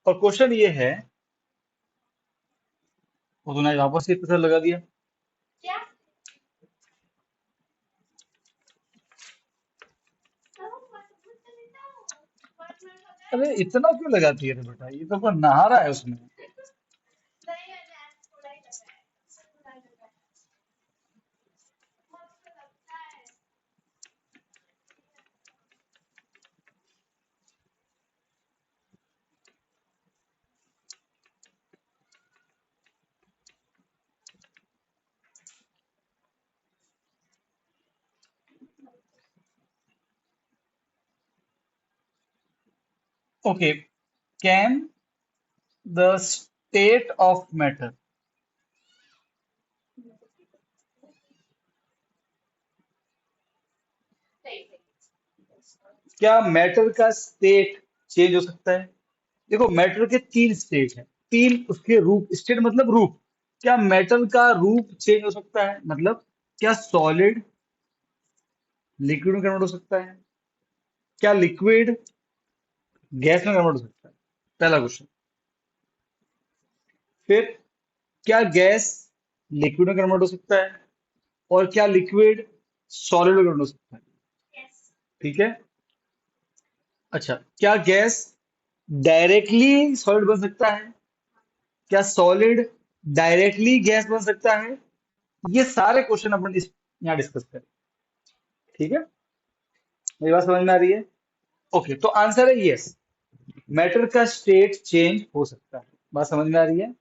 और क्वेश्चन ये है, और तूने वापस से प्रेशर लगा दिया। अरे इतना क्यों लगाती है रे बेटा, ये तो अपन नहा रहा है उसमें। Okay, can the state of matter, क्या मैटर का स्टेट चेंज हो सकता है? देखो मैटर के तीन स्टेट है, तीन उसके रूप, स्टेट मतलब रूप। क्या मैटर का रूप चेंज हो सकता है? मतलब क्या सॉलिड लिक्विड में कन्वर्ट हो सकता है? क्या लिक्विड गैस में कन्वर्ट हो सकता है? पहला क्वेश्चन। फिर क्या गैस लिक्विड में कन्वर्ट हो सकता है? और क्या लिक्विड सॉलिड में कन्वर्ट हो सकता है? ठीक है। अच्छा, क्या गैस डायरेक्टली सॉलिड बन सकता है? क्या सॉलिड डायरेक्टली गैस बन सकता है? ये सारे क्वेश्चन अपन इस यहाँ डिस्कस करें। ठीक है, मेरी बात समझ में आ रही है? ओके, तो आंसर है यस, मैटर का स्टेट चेंज हो सकता है। बात समझ में आ रही है?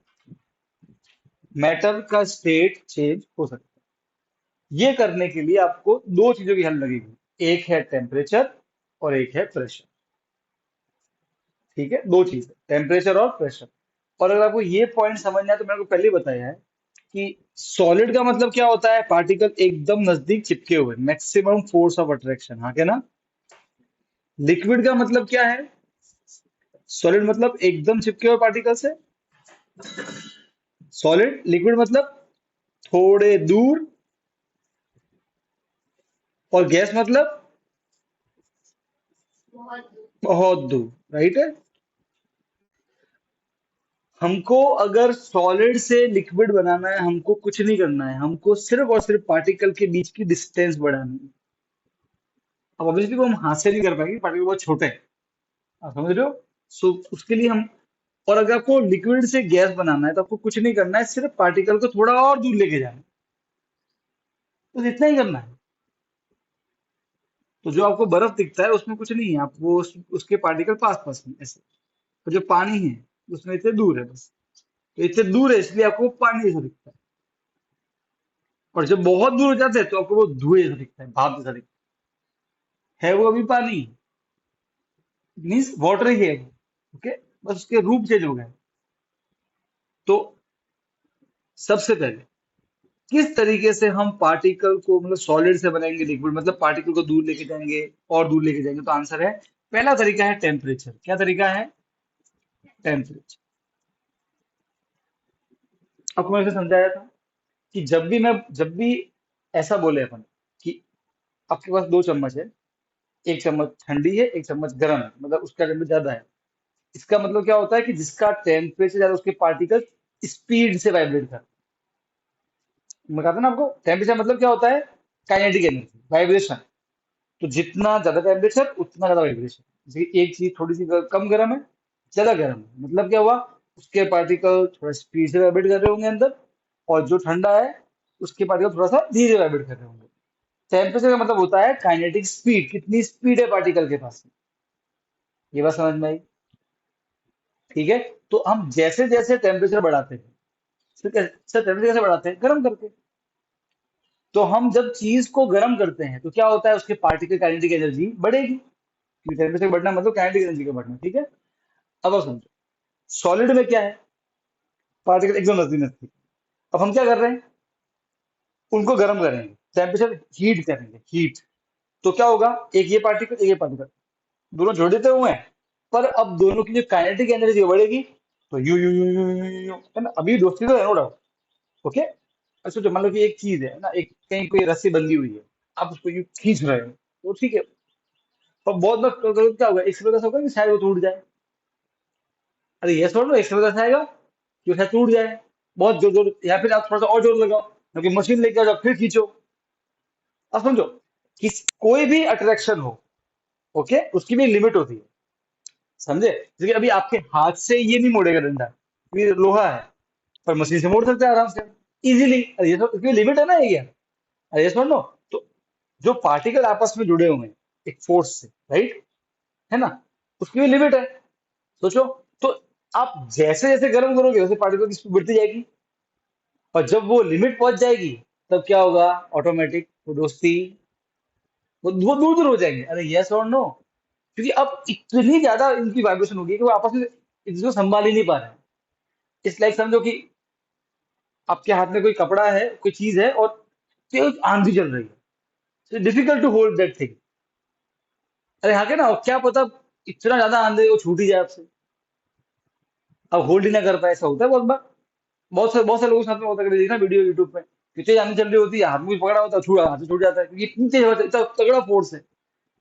मैटर का स्टेट चेंज हो सकता है। ये करने के लिए आपको दो चीजों की हेल्प लगेगी, एक है टेम्परेचर और एक है प्रेशर। ठीक है, दो चीज है, टेम्परेचर और प्रेशर। और अगर आपको ये पॉइंट समझना है तो मैंने आपको पहले ही बताया है कि सॉलिड का मतलब क्या होता है, पार्टिकल एकदम नजदीक चिपके हुए, मैक्सिमम फोर्स ऑफ अट्रैक्शन, हाँ के ना। लिक्विड का मतलब क्या है? सॉलिड मतलब एकदम चिपके हुए पार्टिकल से, सॉलिड। लिक्विड मतलब थोड़े दूर, और गैस मतलब बहुत दूर। राइट है। हमको अगर सॉलिड से लिक्विड बनाना है, हमको कुछ नहीं करना है, हमको सिर्फ और सिर्फ पार्टिकल के बीच की डिस्टेंस बढ़ानी है। अब ऑब्वियसली वो हम हाथ से नहीं कर पाएंगे, पार्टिकल बहुत छोटे हैं, आप समझ रहे हो? सो उसके लिए हम, और अगर आपको लिक्विड से गैस बनाना है तो आपको कुछ नहीं करना है, सिर्फ पार्टिकल को थोड़ा और दूर लेके जाना है, बस इतना ही करना है। तो जो आपको बर्फ दिखता है उसमें कुछ नहीं है, आप वो उसके पार्टिकल पास पास में ऐसे। और जो पानी है उसमें इतने दूर है बस, तो इतने दूर है इसलिए आपको पानी जैसा दिखता है। और जब बहुत दूर हो जाते हैं तो आपको वो धुएं जैसा दिखता है, भाप जैसा दिखता है वो अभी पानी, मीन्स वाटर ही है वो। ओके, बस उसके रूप चेंज हो गए। तो सबसे पहले किस तरीके से हम पार्टिकल को, मतलब सॉलिड से बनाएंगे लिक्विड, मतलब पार्टिकल को दूर लेके जाएंगे और दूर लेके जाएंगे, तो आंसर है, पहला तरीका है टेम्परेचर। क्या तरीका है? टेम्परेचर। आपको मैंने समझाया था कि जब भी ऐसा बोले अपन कि आपके पास दो चम्मच है, एक चम्मच ठंडी है एक चम्मच गर्म है, मतलब उसका टेम्परेचर ज्यादा है, इसका मतलब क्या होता है कि जिसका टेम्परेचर ज्यादा उसके पार्टिकल स्पीड से वाइब्रेट करते हैं। मैं कहता ना आपको, टेम्परेचर मतलब क्या होता है, काइनेटिक एनर्जी, वाइब्रेशन। तो जितना ज्यादा टेम्परेचर उतना ज्यादा वाइब्रेशन। जैसे कि एक चीज थोड़ी सी कम गर्म है, ज्यादा गर्म है, मतलब क्या हुआ, उसके पार्टिकल थोड़ा स्पीड से वाइब्रेट कर रहे होंगे अंदर, और जो ठंडा है उसके पार्टिकल थोड़ा सा धीरे वाइब्रेट कर रहे होंगे। टेम्परेचर का मतलब होता है काइनेटिक स्पीड, कितनी स्पीड है पार्टिकल के पास में। ये बात समझ में आई? ठीक है। तो हम जैसे जैसे टेम्परेचर बढ़ाते हैं, टेम्परेचर कैसे बढ़ाते हैं, गर्म करके। तो हम जब चीज को गर्म करते हैं तो क्या होता है, उसके पार्टिकल काइनेटिक एनर्जी बढ़ेगी, क्योंकि टेम्परेचर बढ़ना मतलब काइनेटिक एनर्जी का बढ़ना। ठीक है। अब आप समझो, सॉलिड में क्या है, पार्टिकल एकदम नजदीक नजदीक। अब हम क्या कर रहे हैं, उनको गर्म करेंगे, टेम्परेचर हीट करेंगे, हीट। तो क्या होगा, एक ये पार्टिकल एक ये पार्टिकल, दोनों जुड़े तो हुए हैं, पर अब दोनों की जो काइनेटिक एनर्जी बढ़ेगी। तो यू है ना, अभी दोस्ती तो है, नो डाउट। ओके। अच्छा, जो मान लो कि एक चीज है ना, एक कहीं कोई रस्सी बंधी हुई है, आप उसको यूं खींच रहे हो, तो ठीक है। पर बहुत बार क्या होगा, एक समय ऐसा होगा कि शायद वो टूट जाए। अरे यस और नो, एक समय तो ऐसा आएगा कि वो शायद टूट जाए, बहुत जोर जोर, या फिर आप थोड़ा सा और जोर लगाओ, क्योंकि मशीन लेके आ जाओ फिर खींचो। अब समझो कि कोई भी अट्रैक्शन हो, ओके, उसकी भी लिमिट होती है, समझे? जैसे कि अभी आपके हाथ से ये नहीं मोड़ेगा डंडा, ये लोहा है, पर मशीन से मोड़ सकते हैं आराम से, इजीली। अरे ये तो इसकी लिमिट है ना, ये क्या? अरे ये सुन लो, तो जो पार्टिकल आपस में जुड़े हुए हैं एक फोर्स से, राइट, है ना, उसकी भी लिमिट है। सोचो, तो आप जैसे जैसे गर्म करोगे वैसे पार्टिकल की स्पीड बढ़ती जाएगी, और जब वो लिमिट पहुंच जाएगी तब क्या होगा? ऑटोमेटिक वो दोस्ती, वो दूर दूर हो जाएंगे। अरे यस और नो, क्योंकि अब इतनी ज्यादा इनकी वाइब्रेशन होगी कि वो आपस में इसको संभाल ही नहीं पा रहे हैं। इस लाइक समझो कि आपके हाथ में कोई कपड़ा है, कोई चीज है, और तेज आंधी चल रही है, difficult to hold that thing. अरे हाँ, के ना, क्या पता इतना ज्यादा आंधी वो छूट ही जाए आपसे, अब होल्ड ही ना कर पाए, ऐसा होता है बहुत बार। बहुत से लोगों के साथ में होता है, कभी देखना वीडियो यूट्यूब पे, कि तेज आंधी चल रही होती है, हाथ में कुछ पकड़ा होता है, छूट हाथ से छूट जाता है, क्योंकि इतनी तेज इतना तगड़ा फोर्स है।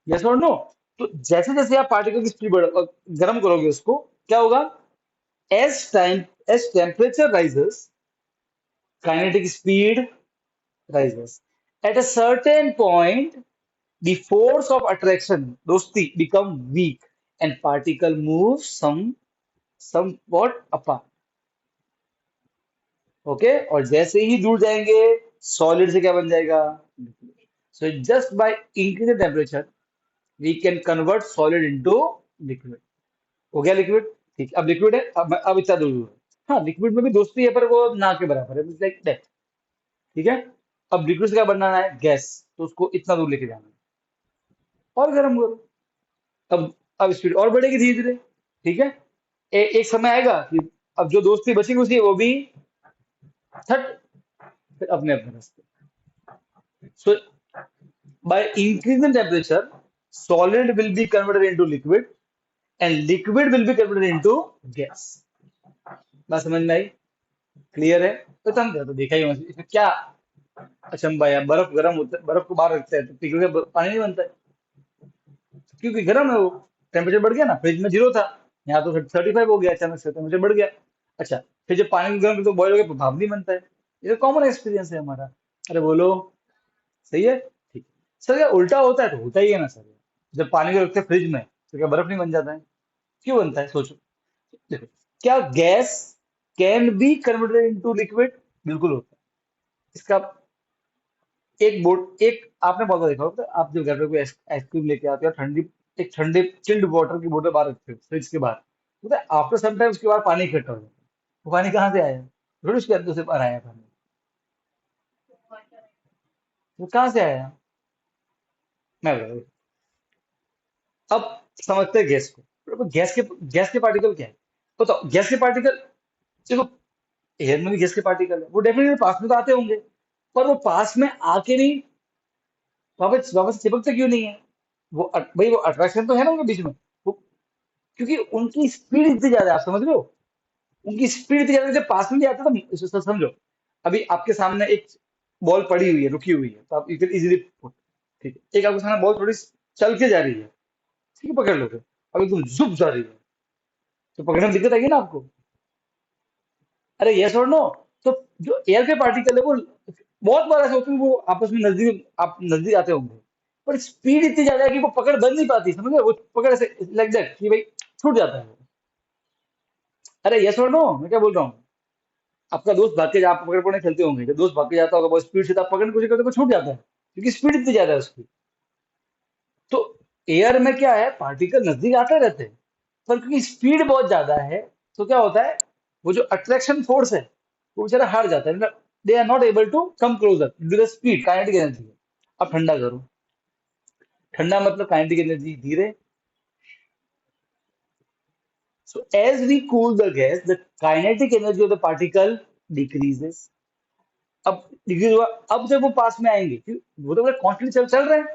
यस और नो? तो जैसे जैसे आप पार्टिकल की स्पीड गर्म करोगे उसको, क्या होगा? As time, as temperature rises, kinetic speed rises. At a certain point, the force of attraction, dosti, become weak and particle move somewhat apart. Okay? और जैसे ही दूर जाएंगे, solid से क्या बन जाएगा? So just by increasing the temperature, we can convert solid into liquid. हो गया लिक्विड? ठीक, अब लिक्विड है, अब इतना दूर दूर है। हाँ, लिक्विड में भी दोस्ती है, पर वो ना के बराबर है, लाइक दैट। ठीक है? अब लिक्विड से क्या बनाना है? गैस, तो उसको इतना दूर लेके जाना है, और गर्म करो। अब स्पीड और बढ़ेगी धीरे धीरे। ठीक है? एक समय आएगा कि अब जो दोस्ती बचेगी उसकी, वो भी थट, फिर अपने अपने रास्ते। So by increasing temperature, solid will be converted into liquid and liquid will be converted into gas. बात समझ में आई? क्लियर है? तो समझा, तो देखा ही होगा इसमें क्या अचंभा है। बर्फ गर्म होता है, बर्फ को बाहर रखते हैं तो पिघल के पानी नहीं बनता है, क्योंकि गर्म है वो, टेम्परेचर बढ़ गया ना, फ्रिज में जीरो था, यहाँ तो 35 हो गया, अचानक से टेम्परेचर बढ़ गया। अच्छा, फिर जब पानी को गर्म तो बॉयल हो गया, भाप नहीं बनता है। ये तो कॉमन एक्सपीरियंस है हमारा। अरे बोलो, सही है? ठीक। सर क्या उल्टा होता है? तो होता ही है ना सर, जब पानी को रखते हैं फ्रिज में तो क्या बर्फ नहीं बन जाता है? क्यों बनता है, सोचो। देखो, क्या gas can be converted into liquid? बिल्कुल होता है। इसका एक बोर्ड, एक आपने बहुत बार देखा होगा, आप जब घर पे कोई आइसक्रीम लेके आते हो, ठंडी, एक ठंडे चिल्ड वाटर की बोतल बाहर रखते हो फ्रिज के बाहर, पता है आफ्टर सम टाइम उसके बाद पानी इकट्ठा हो जाता है। वो पानी कहाँ से आया? थोड़ी उसके अंदर से बाहर आया पानी, वो कहाँ से आया? मैं बता रहा हूँ। अब समझते हैं गैस को। देखो, गैस के पार्टिकल क्या है, बताओ। गैस के पार्टिकल, देखो, एयर में भी गैस के पार्टिकल है, वो डेफिनेटली पास में तो आते होंगे, पर वो पास में आके नहीं, वापस वापस चिपकते क्यों नहीं है? वो भाई वो अट्रैक्शन तो है ना उनके बीच में, वो, क्योंकि उनकी स्पीड इतनी ज्यादा है, आप समझ रहे हो? उनकी स्पीड इतनी ज्यादा है, जब पास में भी आते हैं तो समझो, अभी आपके सामने एक बॉल पड़ी हुई है, रुकी हुई है, तो आप यू कैन इजीली, ठीक है, एक आपके सामने बॉल थोड़ी चल के जा रही है, ठीक है, पकड़ लोगे। अब एकदम जुप जा रही है, तो पकड़ने में दिक्कत आएगी ना आपको? अरे यस और नो? तो जो एयर के पार्टिकल है वो बहुत बार ऐसा होता है, वो आपस में नजदीक, आप नजदीक आते होंगे, पर स्पीड इतनी ज्यादा है कि वो पकड़ बन नहीं पाती, समझ रहे हो? वो पकड़ ऐसे लाइक दैट कि भाई छूट जाता है वो। अरे यस और नो, मैं क्या बोल रहा हूँ? आपका दोस्त भाग के, आप पकड़ पकड़ खेलते होंगे, जब दोस्त भाग के जाता होगा बहुत स्पीड से, तो आप पकड़ने की कोशिश करते हो, वो छूट जाता है, क्योंकि स्पीड इतनी ज्यादा है उसकी। तो एयर में क्या है, पार्टिकल नजदीक आते रहते हैं, पर क्योंकि स्पीड बहुत ज्यादा है, तो क्या होता है, वो जो अट्रैक्शन फोर्स है, वो बेचारा हार जाता है, मतलब they are not able to come closer due the speed, kinetic energy. अब ठंडा करो, ठंडा मतलब काइनेटिक एनर्जी धीरे। So as we cool the gas, the kinetic energy of the particle decreases. अब डिक्रीज हुआ, अब जब वो पास में आएंगे, वो तो कॉन्स्टेंट चल चल रहे हैं,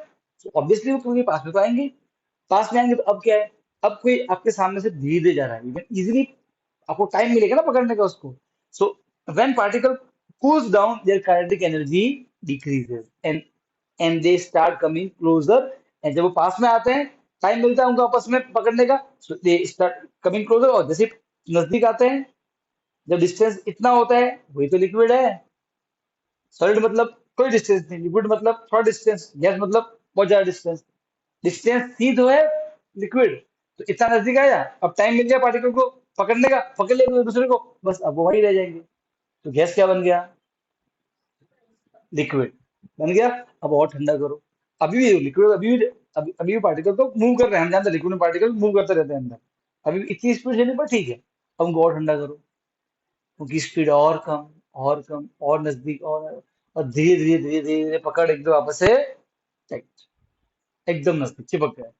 तो ऑब्वियसली वो क्योंकि पास में तो आएंगे, पास में आएंगे, तो अब क्या है, अब कोई आपके सामने से धीरे धीरे जा रहा है, इजीली आपको टाइम मिलेगा ना पकड़ने का उसको। So when particle cools down, their kinetic energy decreases and they start coming closer, and जब वो पास में आते हैं, टाइम मिलता है उनको आपस में पकड़ने का, so they start coming closer, और जैसे नजदीक आते हैं, जब डिस्टेंस इतना होता है वही तो लिक्विड है। सॉलिड मतलब कोई डिस्टेंस नहीं, लिक्विड मतलब थोड़ा डिस्टेंस, गैस मतलब बहुत ज्यादा डिस्टेंस। डिस्टेंस ही तो है लिक्विड। तो इतना नजदीक आया, अब टाइम मिल गया पार्टिकल को पकड़ने का, पकड़ लेंगे एक दूसरे को, बस अब वो वहीं रह जाएंगे। तो गैस क्या बन गया? लिक्विड बन गया। अब और ठंडा करो, अभी भी लिक्विड, अभी भी पार्टिकल तो मूव कर रहे हैं, हम जानते हैं लिक्विड में पार्टिकल मूव करते रहते हैं अंदर। अभी भी इतनी स्पीड से नहीं, पर ठीक है। अब उनको और ठंडा करो, उनकी स्पीड और कम, और कम, और नजदीक, और धीरे धीरे धीरे धीरे धीरे पकड़ एकदम आपस से टाइट, एकदम नजदीक चिपक गया।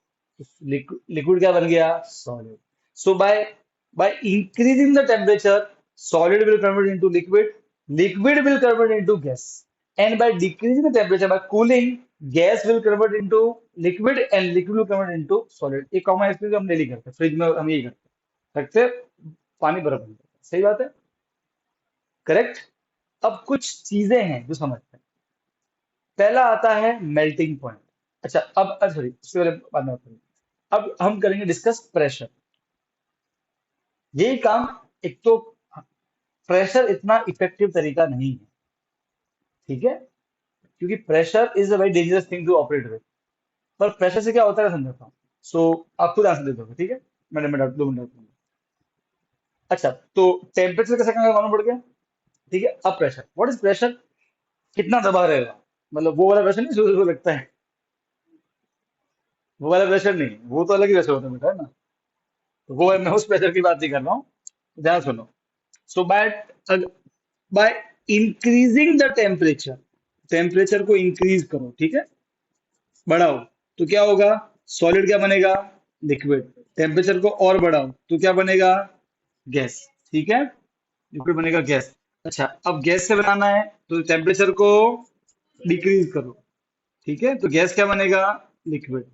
लिक्विड क्या बन गया? Solid. So by increasing the temperature, solid will convert into liquid, liquid will convert into gas, and by decreasing the temperature, by cooling, gas will convert into liquid and liquid will convert into solid. एक common experience हम daily करते हैं, fridge में हम यही करते हैं, रखते हैं, पानी बर्फ बन जाता है। सही बात है, करेक्ट। अब कुछ चीजें हैं जो समझते हैं। पहला आता है मेल्टिंग पॉइंट। अच्छा, अब सॉरी, उससे पहले बाद में बात करेंगे। अब हम करेंगे डिस्कस प्रेशर। यही काम, एक तो प्रेशर इतना इफेक्टिव तरीका नहीं है, ठीक है, क्योंकि pressure is a very dangerous thing to operate with. पर प्रेशर से क्या होता है समझाता हूँ। सो आप खुद आंसर दे दोगे, ठीक है, मैंने मिनट 2 मिनट में। अच्छा, तो टेम्परेचर कैसे करेंगे मालूम पड़ गया, ठीक है। अब प्रेशर, व्हाट इज प्रेशर? कितना दबाव रहेगा, मतलब वो वाला प्रेशर नहीं जो लगता है, वो वाला प्रेशर नहीं, वो तो अलग ही प्रेशर होता है बेटा, है ना। तो वो मैं उस प्रेशर की बात नहीं कर रहा हूँ, ध्यान सुनो। So by increasing the temperature, temperature को इंक्रीज करो, ठीक है, बढ़ाओ, तो क्या होगा? सॉलिड क्या बनेगा? लिक्विड। टेम्परेचर को और बढ़ाओ तो क्या बनेगा? गैस, ठीक है, लिक्विड बनेगा गैस। अच्छा, अब गैस से बनाना है तो टेम्परेचर को डिक्रीज करो, ठीक है, तो गैस क्या बनेगा? लिक्विड।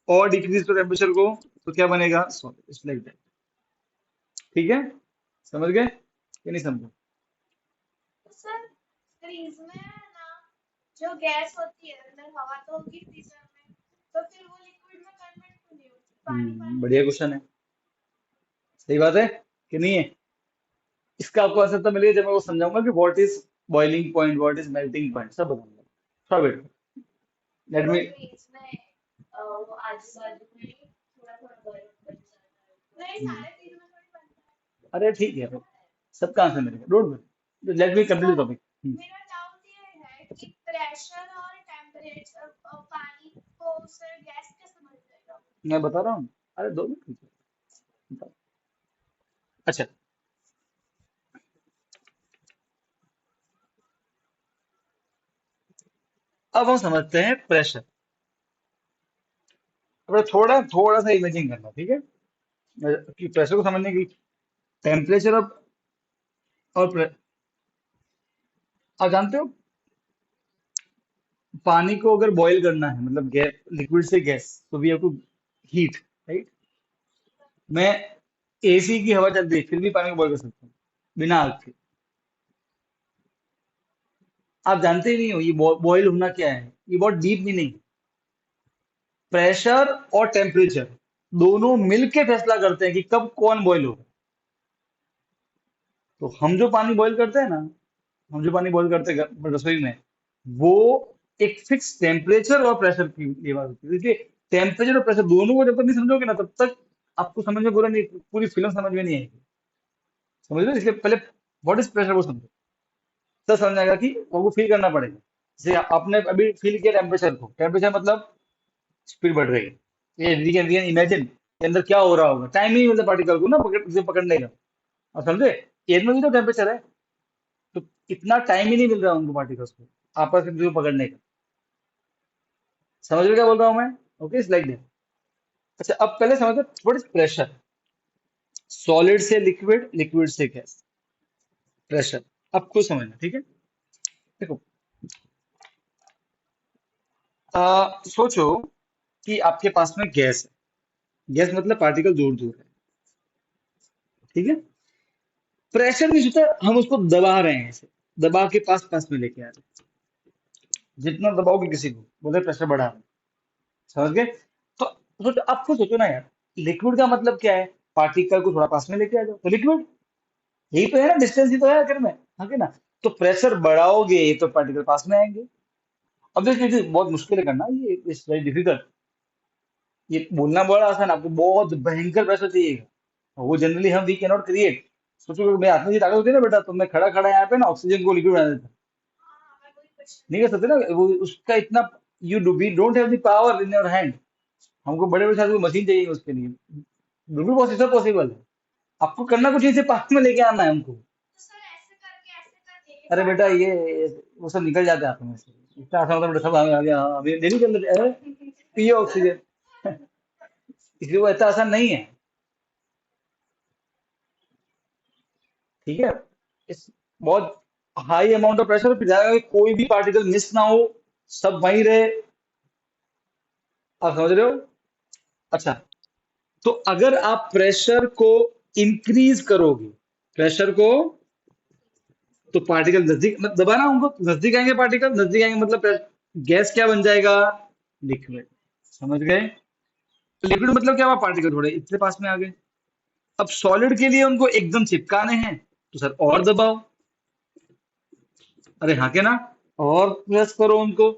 और डिक्रीज करो टेम्परेचर को तो क्या बनेगा? सॉलिड। इट्स लाइक दैट, ठीक है, समझ गए कि नहीं समझे? सर फ्रीज में ना जो गैस होती है अंदर हवा तो होगी फ्रीजर में, तो फिर वो लिक्विड में कन्वर्ट क्यों नहीं होती, पानी पानी बढ़िया क्वेश्चन है, सही बात है कि नहीं है। इसका आपको आंसर तब मिलेगा जब मैं वो समझाऊंगा कि what is boiling point, what is melting point, सब बताऊंगा। थोड़ा वेट, लेट तो मी। फ्रीज में वो आजू बाजू में थोड़ा थोड़ा बर्फ बन जाता है, नहीं सारे फ्रीज में थोड़ी बनता है। अरे ठीक है, सबका आंसर मिलेगा, don't worry, let me complete sir topic. मेरा डाउट ये है कि प्रेशर और टेम्परेचर पानी को उससे गैस कैसे बन जाएगा। मैं बता रहा हूँ, अरे 2 मिनट रुको। अच्छा, अब हम समझते हैं प्रेशर। अब थोड़ा थोड़ा सा इमेजिंग करना, ठीक है, कि प्रेशर को समझने की, टेम्परेचर और आप जानते हो, पानी को अगर बॉईल करना है, मतलब गैस, लिक्विड से गैस, तो we have to heat, right. मैं एसी की हवा चल रही है फिर भी पानी को बॉईल कर सकता हूँ बिना आग के। आप जानते ही नहीं हो ये बॉईल होना क्या है, ये बहुत डीप मीनिंग। प्रेशर और टेम्परेचर दोनों मिलके फैसला करते हैं कि कब कौन बॉईल होगा। तो हम जो पानी बॉईल करते हैं ना, हम जो पानी बॉईल करते हैं रसोई में, वो एक फिक्स टेम्परेचर और प्रेशर की ये बात होती है। देखिए, टेम्परेचर और प्रेशर दोनों को जब तक नहीं समझोगे ना, तब तक आपको समझ में पूरा नहीं, पूरी फिल्म समझ में नहीं आएगी। समझ लो, इसलिए पहले व्हाट इज प्रेशर वो समझो, तब समझ आएगा कि वो फील करना पड़ेगा। जैसे आपने अभी फील किया टेम्परेचर को, टेम्परेचर मतलब स्पीड बढ़ रही है, ये वी कैन इमेजिन के अंदर क्या हो रहा होगा, टाइम नहीं मिलता पार्टिकल को ना उसे पकड़ने का। और समझे, एयर में भी तो टेम्परेचर है, तो इतना टाइम ही नहीं मिल रहा उनको पार्टिकल्स को आपस में जो पकड़ने का। समझ रहे क्या बोल रहा हूँ मैं? Okay, it's like that. अच्छा, अब पहले समझते व्हाट इज प्रेशर। सॉलिड से लिक्विड, लिक्विड से गैस, प्रेशर। अब खुद समझना, ठीक है। देखो, सोचो कि आपके पास में गैस है, गैस मतलब पार्टिकल दूर दूर है, ठीक है। प्रेशर नहीं सोचा, हम उसको दबा रहे हैं ऐसे, दबा के पास पास में लेके आ रहे हैं। जितना दबाओगे किसी को, बोले प्रेशर बढ़ा रहे हैं। समझ गए? तो सोचो, आप खुद सोचो ना यार, लिक्विड का मतलब क्या है? पार्टिकल को थोड़ा पास में लेके आ जाओ, तो लिक्विड। यही तो है ना, डिस्टेंस ही तो है आखिर में। हाँ कि ना? तो प्रेशर बढ़ाओगे तो पार्टिकल पास में आएंगे। अब देखिए, बहुत मुश्किल है करना, ये इट्स वेरी डिफिकल्ट। ये बोलना बड़ा आसान, आपको बहुत भयंकर प्रेशर चाहिएगा, वो जनरली हम वी कैन नॉट क्रिएट। सोचो कि मैं हाथ में की ताकत होती है ना बेटा, तो मैं खड़ा खड़ा यहाँ पे ना ऑक्सीजन को लिक्विड बना देता। हाँ मैं वही क्वेश्चन नहीं कर सकते ना वो, उसका इतना, you do we don't have the power in your hand. हमको बड़े बड़े साथ कोई मशीन चाहिए उसके लिए, बिल्कुल पॉसिबल है। आपको करना कुछ नहीं, सिर्फ पास में लेके आना है हमको। तो सर ऐसे करके एक अरे बार बेटा, डाल ये वो सब निकल जाता है हाथों में से, इतना आसान होता है बेटा, सब आ गया, हाँ, अभी डेली कर लेते हैं, पिए ऑक्सीजन। इसलिए वो इतना आसान नहीं है। ठीक है? इस बहुत हाई अमाउंट ऑफ प्रेशर, फिर जाएगा कि कोई भी पार्टिकल मिस ना हो, सब वहीं रहे। आप समझ रहे हो? अच्छा, तो अगर आप प्रेशर को इंक्रीज करोगे, प्रेशर को, तो पार्टिकल नजदीक मत दबाना, उनको नजदीक आएंगे, पार्टिकल नजदीक आएंगे, मतलब गैस क्या बन जाएगा? लिक्विड। समझ गए? लिक्विड मतलब क्या हुआ, पार्टिकल थोड़े इतने पास में आ गए। अब सॉलिड के लिए उनको एकदम चिपकाने हैं, तो सर और दबाओ। अरे हाँ के ना? और प्रेस करो उनको,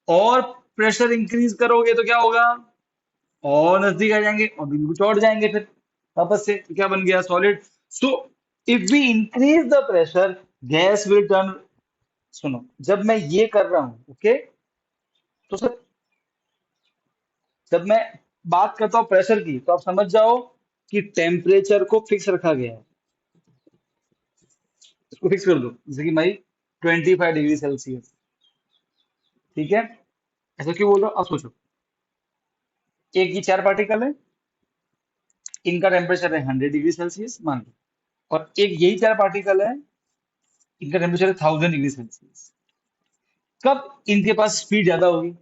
और प्रेशर इंक्रीज करोगे तो क्या होगा? और नजदीक आ जाएंगे और बिल्कुल चौड़ जाएंगे फिर वापस से, तो क्या बन गया? Solid. So if we increase the pressure, gas will turn. सुनो, जब मैं ये कर रहा हूं, ओके, तो सर जब मैं बात करता हूँ प्रेशर की, तो आप समझ जाओ कि टेम्परेचर को फिक्स रखा गया है। इसको फिक्स कर दो, जैसे कि भाई 25 डिग्री सेल्सियस। ठीक है? ऐसा क्यों बोल रहा हूँ, आप सोचो। एक ये चार पार्टिकल है, इनका टेम्परेचर है 100 डिग्री सेल्सियस मान लो, और एक यही चार पार्टिकल है, इनका टेम्परेचर है 1000 डिग्री सेल्सियस। कब इनके पास स्पीड ज्यादा होगी?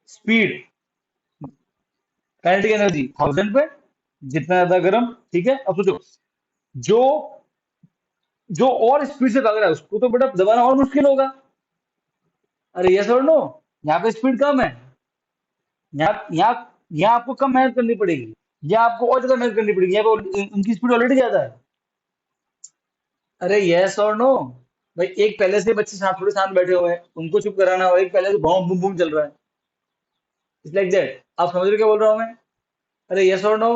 स्पीड, काइनेटिक एनर्जी 1000 पे, जितना ज्यादा गर्म। ठीक है? अब सोचो, जो जो और स्पीड से भाग रहा है उसको तो बेटा दबाना और मुश्किल होगा। अरे यस और नो? यहाँ पे स्पीड कम है, यहाँ आपको कम मेहनत करनी पड़ेगी, या आपको और ज्यादा मेहनत करनी पड़ेगी, यहाँ पे उनकी स्पीड ऑलरेडी ज्यादा है। अरे यस और नो? भाई एक पहले से बच्चे साथ थोड़े साथ बैठे हुए हैं, उनको चुप कराना, और एक पहले से बूम बूम बूम चल रहा है। It's like that. आप समझ रहे हो क्या बोल रहा हूँ मैं? अरे यस और नो?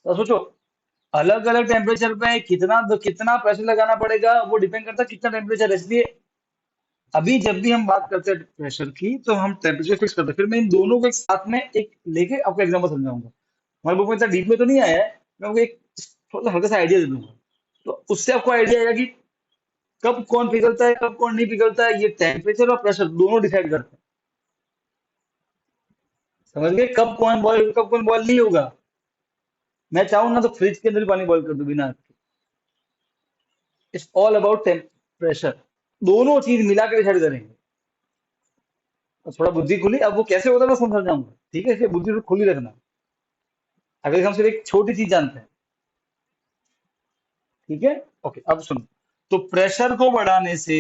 तो सोचो, अलग अलग टेम्परेचर पे कितना प्रेशर लगाना पड़ेगा, वो डिपेंड करता है कितना टेम्परेचर है। इसलिए अभी जब भी हम बात करते हैं प्रेशर की, तो हम टेम्परेचर फिक्स करते हैं, फिर मैं इन दोनों को एक साथ में एक लेके आपको एग्जांपल समझाऊंगा। हमारे बुक में इतना डीप में तो नहीं आया है, मैं आपको एक थोड़ा सा हल्का सा आइडिया दे दूंगा, तो उससे आपको आइडिया आएगा कि कब कौन पिघलता है, कब कौन नहीं पिघलता है। ये टेम्परेचर और प्रेशर दोनों डिसाइड करते हैं। समझ गए? कब कौन बॉयल, कब कौन बॉयल नहीं होगा। मैं चाहूँ ना तो फ्रिज के अंदर भी पानी बॉयल कर दूं बिना। It's all about pressure. दोनों चीज मिला के डिसाइड करेंगे। और थोड़ा बुद्धि खुली, अब वो कैसे होता है मैं समझाऊंगा। ठीक है? इसलिए बुद्धि खुली रखना, अगर हम सिर्फ एक छोटी चीज जानते हैं। ठीक है? ओके, अब सुनो। तो प्रेशर को बढ़ाने से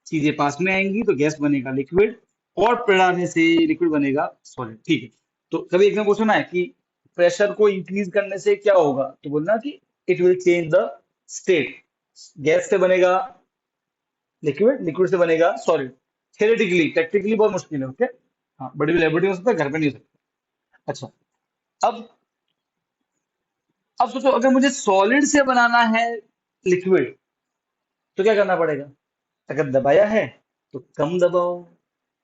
चीजें पास में आएंगी, तो गैस बनेगा लिक्विड, और बढ़ाने से लिक्विड बनेगा सॉलिड। ठीक है? तो कभी एग्जाम क्वेश्चन है कि प्रेशर को इंक्रीज करने से क्या होगा, तो बोलना कि it will change the state. Gas से बनेगा लिक्विड, लिक्विड से बनेगा सॉलिड। थियोरेटिकली, प्रैक्टिकली बहुत मुश्किल है। ओके? हाँ, बड़ी लेबोरेटरी हो सकता है, घर पे नहीं हो सकता। अच्छा, अब अब सोचो, अगर मुझे सॉलिड से बनाना है लिक्विड, तो क्या करना पड़ेगा? अगर दबाया है तो कम दबाओ,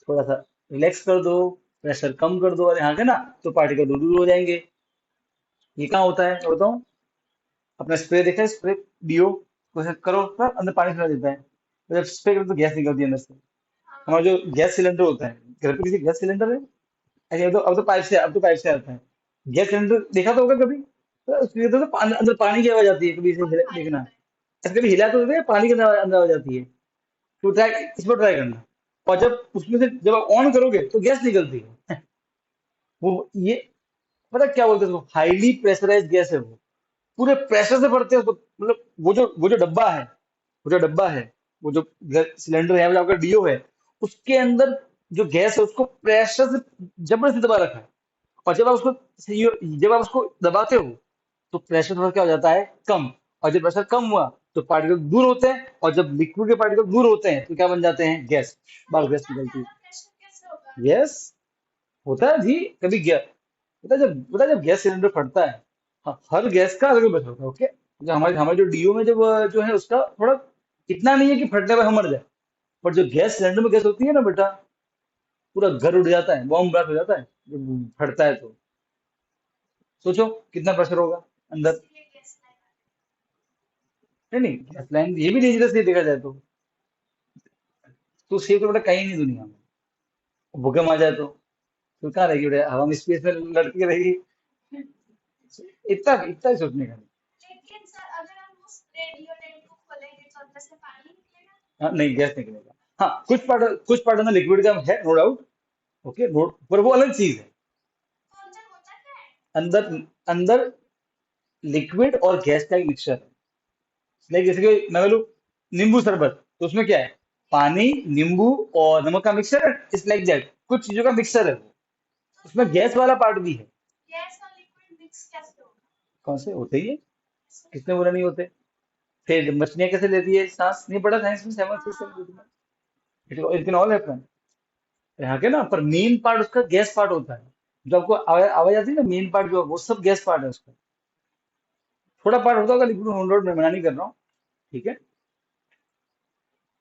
थोड़ा सा रिलैक्स कर दो, प्रेशर कम कर दो, अरे हाँ के ना? तो पार्टिकल दूर दूर हो जाएंगे। ये कहाँ होता है मैं बताऊँ? अपना स्प्रे देखा है, स्प्रे डीओ को ऐसे करो ना, अंदर पानी चला देता है, तो जब स्प्रे करो तो गैस निकलती है अंदर से। हमारा जो गैस सिलेंडर होता है, घर पे किसी गैस सिलेंडर है? अरे अब तो पाइप से आता है। गैस सिलेंडर देखा तो होगा कभी, तो उसके तो अंदर पानी की आवाज आती है, कभी इसे बहुत भारी देखना। होता है। ऐसे कभी हिला तो देखे, पानी की अंदर अंदर आवाज आती है। तो ट्राई, इस पर ट्राई करना। और जब उसमें से जब आप ऑन करोगे तो गैस निकलती है। वो ये पता क्या बोलते हैं उसको, हाईली प्रेशराइज गैस है वो। पूरे प्रेशर से भरते हैं उसको, मतलब वो जो डब्बा है, वो जो डब्बा है, वो जो सिलेंडर है, जो आपका डीओ है, उसके अंदर जो गैस है उसको प्रेशर से जबरदस्ती दबा रखा है। और जब आप उसको दबाते हो तो प्रेशर थोड़ा क्या हो जाता है, कम। और जब प्रेशर कम हुआ तो पार्टिकल दूर होते हैं, और जब लिक्विड के पार्टिकल दूर होते हैं तो क्या बन जाते हैं, गैस। सर बाहर गैस इतना निकलती है। ज्यादा प्रेशर कैसे होगा? यस, होता है जी। कभी गैस, पता है जब गैस सिलेंडर फटता है, हाँ, हर गैस का अलग प्रेशर होता है, ओके। जो हमारे हमारे जो डीओ में जब जो है उसका थोड़ा इतना नहीं है कि फटने पर हम मर जाए। पर जो गैस सिलेंडर में गैस होती है ना बेटा, पूरा घर उड़ जाता है, बॉम्ब ब्लास्ट हो जाता है जब फटता है तो। सोचो कितना प्रेशर होगा अंदर। इसीलिए गैस लाइन नहीं नहीं, गैस लाइन ये भी डेंजरस है देखा जाए तो सेफ तो बेटा कहीं नहीं दुनिया में। भूकंप आ जाए तो कहाँ रहेगी बेटा, हवा में स्पेस में लड़की रहेगी। इतना इतना ही सोचने का नहीं। लेकिन सर अगर हम उस रेडियोडेंट को खोलेंगे तो अंदर से पानी निकलेगा। हाँ नहीं, गैस निकलेगा। हाँ, कुछ पार्ट अंदर लिक्विड का है, नो डाउट। ओके, पर वो अलग चीज है। तो अंदर होता क्या है? अंदर अंदर लिक्विड और गैस का एक मिक्सचर है। लाइक जैसे कि मैं बोलूं नींबू शरबत, तो उसमें क्या है, पानी, नींबू और नमक का मिक्सचर है। इट्स लाइक दैट, कुछ चीजों का मिक्सचर है वो। तो उसमें सर गैस वाला पार्ट भी है। गैस और लिक्विड मिक्स कैसे होगा? कौन से होते ही है, इससे कितने बुरा नहीं होते। फिर मछलियां कैसे लेती है सांस, नहीं पड़ा साइंस में, सेवन हाँ system. It can all happen. यहाँ के ना, पर मेन पार्ट उसका गैस पार्ट होता है। जो आपको आवाज आवाज आती है ना, मेन पार्ट जो है, वो सब गैस पार्ट है उसका। थोड़ा पार्ट होता होगा लिक्विड, में मना नहीं कर रहा हूँ, ठीक है।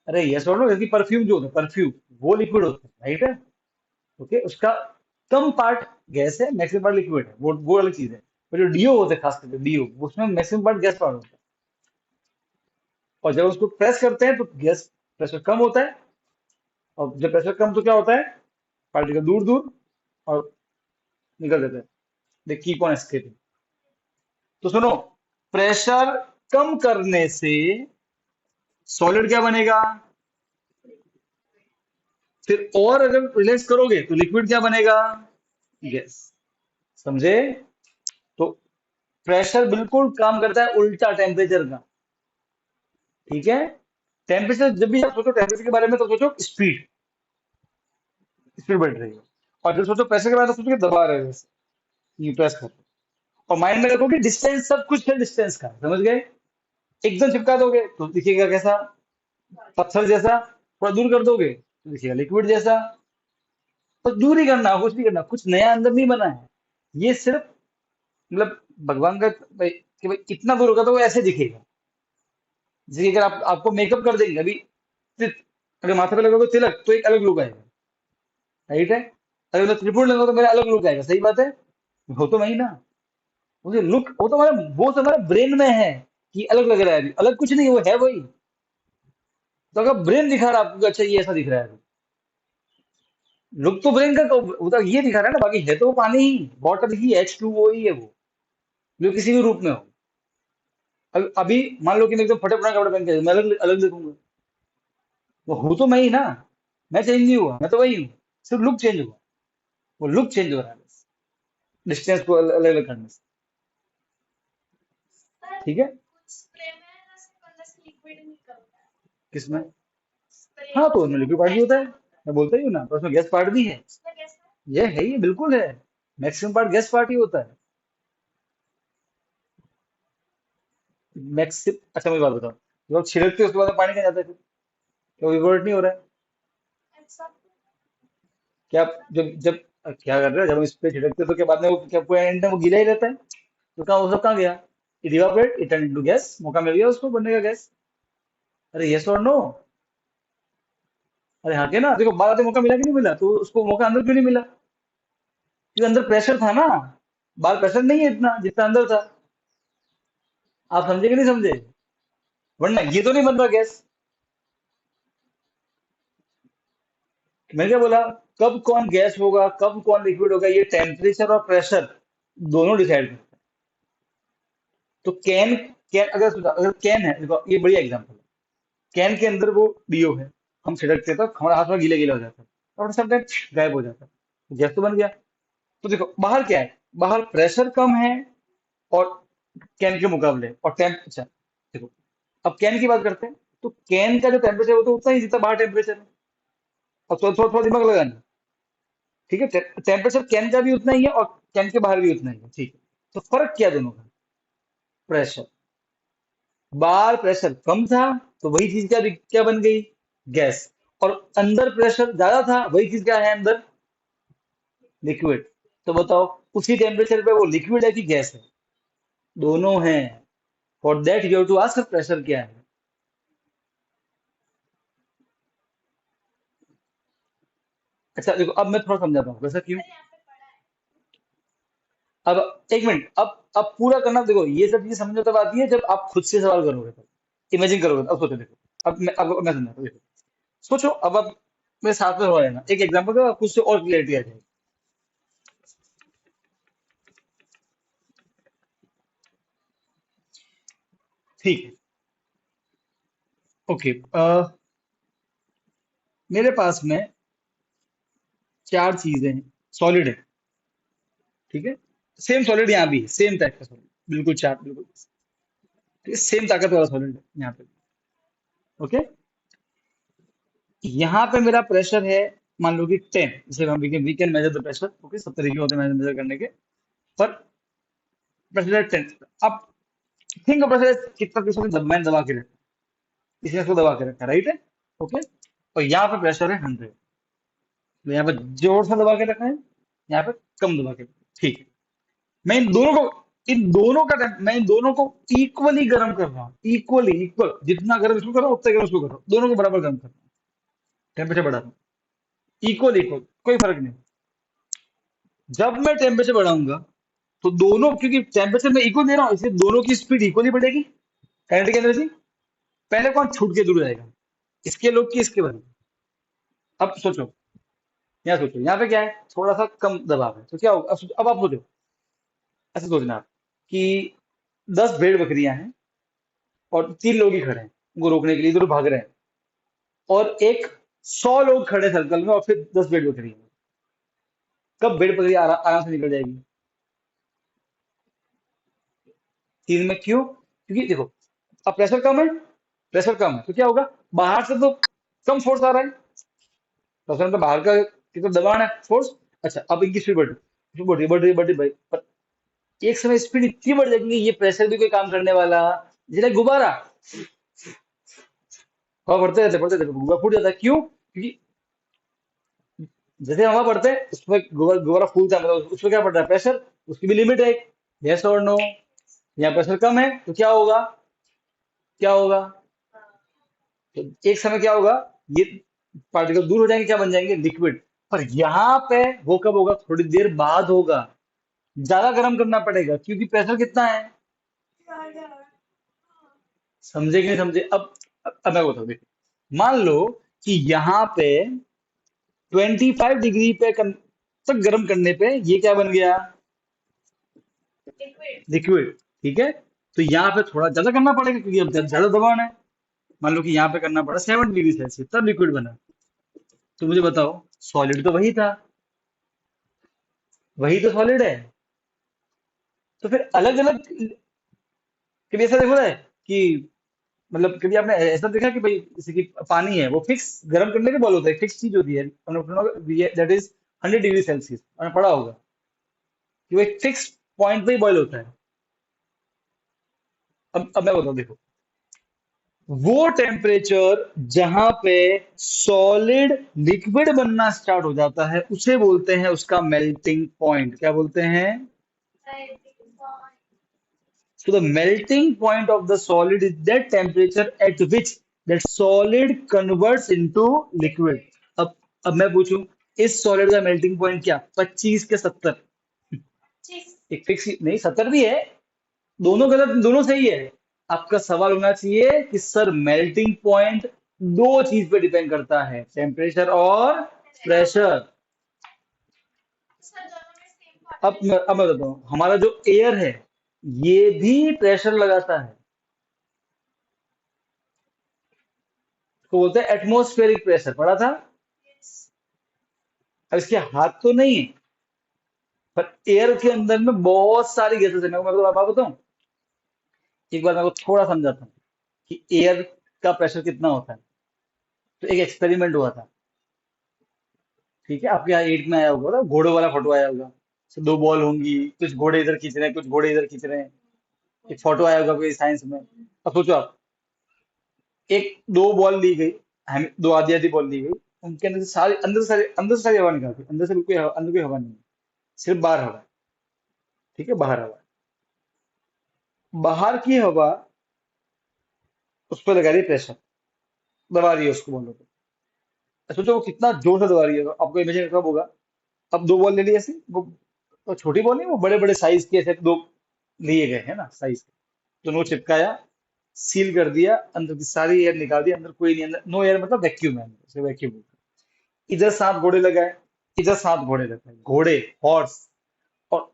अरे यस और नो, जैसे परफ्यूम जो होता है, परफ्यूम वो लिक्विड होता है, राइट है। ओके, उसका कम पार्ट गैस है, मैक्सिमम पार्ट लिक्विड है, वो अलग चीज है। पर जो डीओ होता है, खास करके डीओ, उसमें मैक्सिमम पार्ट गैस पार्ट होता है। और जब उसको प्रेस करते हैं तो गैस प्रेशर कम होता है। और जब प्रेशर कम तो क्या होता है, पार्टिकल दूर दूर और निकल देते हैं। They keep on escaping. तो सुनो, प्रेशर कम करने से सॉलिड क्या बनेगा, फिर और अगर रिलैक्स करोगे तो लिक्विड क्या बनेगा, गैस। समझे। तो प्रेशर बिल्कुल काम करता है उल्टा टेम्परेचर का, ठीक है। टेम्परेचर जब भी आप सोचो टेम्परेचर के बारे में, तो सोचो स्पीड, स्पीड बढ़ रही है। और जब सोचो प्रेशर के बारे में, तो सोचो कि दबा रहे हो जैसे, ये प्रेस कर रहे हो। और माइंड में रखो कि डिस्टेंस, सब कुछ है डिस्टेंस का, समझ गए। एकदम चिपका दोगे तो दिखेगा कैसा, पत्थर जैसा। थोड़ा दूर कर दोगे तो दिखेगा लिक्विड जैसा। तो दूर ही करना, कुछ नहीं करना, कुछ नया अंदर नहीं बना है। ये सिर्फ मतलब भगवान का भाई, कि भाई इतना दूर होगा तो वो ऐसे दिखेगा। जैसे कि अगर आप आपको मेकअप कर देंगे अभी, अगर माथे पे लगाओगे तिलक तो एक अलग लुक आएगा, राइट है। अगर मैं त्रिपुर लगाऊं तो मेरा अलग लुक आएगा, सही बात है। हो तो वही ना, मुझे लुक वो तो हमारा, वो तो हमारे ब्रेन में है कि अलग लग रहा है, अभी अलग कुछ नहीं, वो है वही। तो अगर ब्रेन दिखा रहा है आपको कि अच्छा ये ऐसा दिख रहा है, लुक तो ब्रेन का वो तो ये दिखा रहा है ना, बाकी है तो वो पानी ही, वाटर ही, H2O ही है वो, जो किसी भी रूप में हो। अभी मान लो कि मैं एकदम फटे पुराने कपड़े पहन के मैं अलग अलग दिखूंगा, वो हूं तो मैं ही ना। मैं चेंज नहीं हुआ, मैं तो वही हूँ, सिर्फ लुक चेंज हुआ। वो लुक चेंज हो रहा है बस, डिस्टेंस को अलग अलग करने से, सर ठीक है। कुछ स्प्रे में है ना सिर्फ अंदर से लिक्विड निकलता है। किसमें, स्प्रे हाँ, तो उसमें उनमें लिक्विड पार्ट भी होता है, गैस मैं बोलता ही हूँ ना, पर उसमें गैस पार्ट भी है। उसमें गैस है। ये है ही, बिल्कुल है। मैक्सिमम पार्ट गैस पार्ट ही होता है। मैक्सिम अच्छा मुझे बात बताओ, जब आप छिड़कते हो उसके बाद पानी कहाँ जाता है फिर, क्या इवोर्ट नहीं हो रहा है। ऐसा क्या आप जब जब क्या कर रहे हो, जब हम इस पे छिड़कते हो तो क्या बाद में वो क्या पूरा एंड में वो गीला ही रहता है, तो कहाँ वो सब कहाँ गया, it evaporate, it turn into gas, मौका मिल गया उसको बनने का गैस। अरे यस और नो। अरे हाँ के ना, देखो बात आते मौका मिला कि नहीं मिला, तो उसको मौका अंदर क्यों नहीं मिला, क्योंकि अंदर प्रेशर था ना। बाहर प्रेशर नहीं है इतना जितना अंदर था। आप समझे कि नहीं समझे, वरना ये तो नहीं बन रहा गैस। मैंने क्या बोला, कब कौन गैस होगा कब कौन लिक्विड होगा, ये टेम्परेचर और प्रेशर दोनों डिसाइड करते हैं। तो कैन कैन अगर कैन है, देखो ये बढ़िया एग्जांपल है। कैन के अंदर वो डीओ है, हम छिड़कते हैं तो हमारा हाथ में गीला गीला हो जाता है, और समटाइम गायब हो जाता है, तो गैस तो बन गया। तो देखो बाहर क्या है, बाहर प्रेशर कम है और कैन के मुकाबले, और टेम्प अच्छा, देखो अब कैन की बात करते हैं, तो कैन का जो टेम्परेचर है वो तो उतना ही जितना बाहर टेम्परेचर है। और थोड़ा थोड़ा थोड़ा दिमाग लगाना, ठीक है। टेम्परेचर कैन का भी उतना ही है, और कैन के बाहर भी उतना ही है, ठीक है। तो फर्क क्या है दोनों का? प्रेशर। बाहर प्रेशर कम था तो वही चीज क्या बन गई? गैस। और अंदर प्रेशर ज्यादा था, वही चीज क्या है अंदर? लिक्विड। तो बताओ, उसी टेम्परेचर पे वो लिक्विड है कि गैस है? दोनों हैं। For that you have to ask pressure क्या है। अच्छा देखो, अब मैं थोड़ा समझाता हूँ वैसा क्यों। सर यहाँ पे पढ़ा है। अब एक मिनट, अब पूरा करना, देखो ये सब चीजें समझ में तब आती है जब आप खुद से सवाल करोगे, तब इमेजिन करोगे। अब सोचो, देखो अब मैं समझाता हूँ, देखो। सोचो, अब आप मेरे साथ में हो लेना एक एग्जांपल दो, कुछ से और क्लियरिटी आ जाएगी। ठीक है। ओके। मेरे पास में चार चीजें हैं, सॉलिड है। ठीक है। सेम सॉलिड यहाँ भी है, सेम टाइप का सॉलिड, बिल्कुल चार, बिल्कुल। ठीक है, सेम ताकत वाला सॉलिड है यहाँ पे। ओके। यहाँ पे मेरा प्रेशर है, मान लो कि 10, जैसे हम we can measure the pressure. Okay, सब तरीके होते हैं मेजर करने के। पर प्रेशर है 10। अब थिंक प्रेशर कितना प्रेशर मैंने दबा के रखा, इसने इसको दबा के रखा, राइट है। ओके। और यहाँ पे प्रेशर है 100, तो यहाँ पे जोर से दबा के रखा है, यहाँ पे कम दबा के रखा है। ठीक है। मैं इन दोनों को इक्वली गर्म कर रहा हूँ, इक्वली इक्वल, जितना गर्म इसको करो उतना गर्म उसको करो, दोनों को बराबर गर्म कर रहा हूँ, टेम्परेचर बढ़ा रहा हूँ, इक्वल इक्वल, कोई फर्क नहीं। जब मैं टेम्परेचर बढ़ाऊंगा तो दोनों, क्योंकि टेम्परेचर में इक्वल दे रहा हूँ, इसलिए दोनों की स्पीड इक्वली बढ़ेगी, काइनेटिक एनर्जी। पहले कौन छूट के दूर जाएगा? इसके लोग की इसके बराबर। अब सोचो, यहाँ सोचो, यहाँ पे क्या है, थोड़ा सा कम दबाव है, तो क्या होगा? अब आप सोचो, ऐसे सोचना आप कि 10 भेड़ बकरियां हैं और 3 लोग ही खड़े हैं उनको रोकने के लिए, इधर भाग रहे हैं। और एक 100 लोग खड़े सर्कल में और फिर 10 भेड़ बकरी हैं। कब भेड़ बकरी आराम से निकल जाएगी? तीन में। क्यों? क्योंकि देखो, अब प्रेशर कम है, प्रेशर कम है तो क्या होगा? बाहर से तो कम फोर्स आ रहा है, प्रेशर तो बाहर का कितना दबाव है, फोर्स। अच्छा, अब इनकी स्पीड बढ़ रही भाई, पर एक समय स्पीड इतनी बढ़ जाएगी कि ये प्रेशर भी कोई काम करने वाला, जैसे गुब्बारा, हवा बढ़ते रहते गुब्बारा फूट जाता है। क्यों? क्योंकि जैसे हवा बढ़ते हैं उसमें गुब्बारा फूलता है, मतलब उसमें क्या पड़ रहा है? प्रेशर। उसकी भी लिमिट है, यस और नो। यहाँ प्रेशर कम है तो क्या होगा? क्या होगा? तो एक समय क्या होगा? ये पार्टिकल दूर हो जाएंगे, क्या बन जाएंगे? लिक्विड। पर यहाँ पे वो कब होगा? थोड़ी देर बाद होगा। ज्यादा गर्म करना पड़ेगा क्योंकि प्रेशर कितना है? समझे कि नहीं समझे? अब मैं बताऊं, देखो, मान लो कि यहाँ पे 25 डिग्री पे तक गर्म करने पे ये क्या बन गया? लिक्विड। लिक्विड। ठीक है। तो यहाँ पे थोड़ा ज्यादा करना पड़ेगा क्योंकि अब ज्यादा दबाव है। मान लो कि यहाँ पे करना पड़ा 7 डिग्री सेल्सियस, तब लिक्विड बना। तो मुझे बताओ, सॉलिड तो वही था, वही तो सॉलिड है। तो फिर अलग अलग, कभी ऐसा देखो है कि, मतलब कभी आपने ऐसा देखा कि भाई जैसे कि पानी है, वो फिक्स गर्म करने के बॉल होता है, फिक्स चीज होती है, दैट इज 100 डिग्री सेल्सियस, आपने पढ़ा होगा कि वो एक फिक्स पॉइंट पे ही बॉयल होता है। अब मैं बताऊं, देखो, वो टेम्परेचर जहां पे सॉलिड लिक्विड बनना स्टार्ट हो जाता है उसे बोलते हैं उसका मेल्टिंग पॉइंट। क्या बोलते हैं? So the melting point of the solid is that temperature at which that solid converts into liquid. अब अब मैं पूछूं, इस सॉलिड का मेल्टिंग पॉइंट क्या, 25 के 70? एक फिक्स नहीं, 70 भी है, दोनों गलत, दोनों सही है। आपका सवाल होना चाहिए कि सर मेल्टिंग पॉइंट दो चीज पे डिपेंड करता है, टेम्परेचर और प्रेशर। सर दोनों में सेम अब मैं बताता हूँ, हमारा जो एयर है ये भी प्रेशर लगाता है, इसको बोलते हैं एटमॉस्फेरिक प्रेशर, पढ़ा था। कॉन्टिनेंट्स। अब इसके हाथ तो नहीं है, पर एयर के अंदर में बहुत सारी गैसेस है। मैं बात बताऊं, एक बार मैं आपको थोड़ा समझाता हूँ कि एयर का प्रेशर कितना होता है। तो एक एक्सपेरिमेंट हुआ था, ठीक है, आपके यहाँ 8 में आया होगा ना, घोड़ों वाला फोटो आया होगा। दो बॉल होंगी, कुछ घोड़े इधर खींच रहे हैं, कुछ घोड़े इधर खींच रहे हैं। एक फोटो आया होगा कोई साइंस में। अब सोचो आप, एक दो बॉल ली गई, हम दो आधी आधी बॉल ली गई, उनके अंदर से सारी हवा निकालती, अंदर से कोई हवा, अंदर कोई हवा नहीं है, सिर्फ बाहर हवा है। ठीक है, बाहर हवा है। बाहर की हवा उस पर लगा रही है प्रेशर, दबा रही है उसको बॉलों को। अब सोचो वो कितना जोर से दबा रही है, तो आपको इमेजिन कब होगा। अब दो बॉल ले ली ऐसी, वो छोटी बॉल नहीं, वो बड़े बड़े साइज के ऐसे दो लिए गए हैं ना साइज के, दोनों को चिपकाया, सील कर दिया, अंदर की सारी एयर निकाल दी, अंदर कोई नहीं, अंदर नो एयर मतलब वैक्यूम है, अंदर से वैक्यूम। इधर 7 घोड़े लगाए, इधर 7 घोड़े लगाए, घोड़े, हॉर्स, और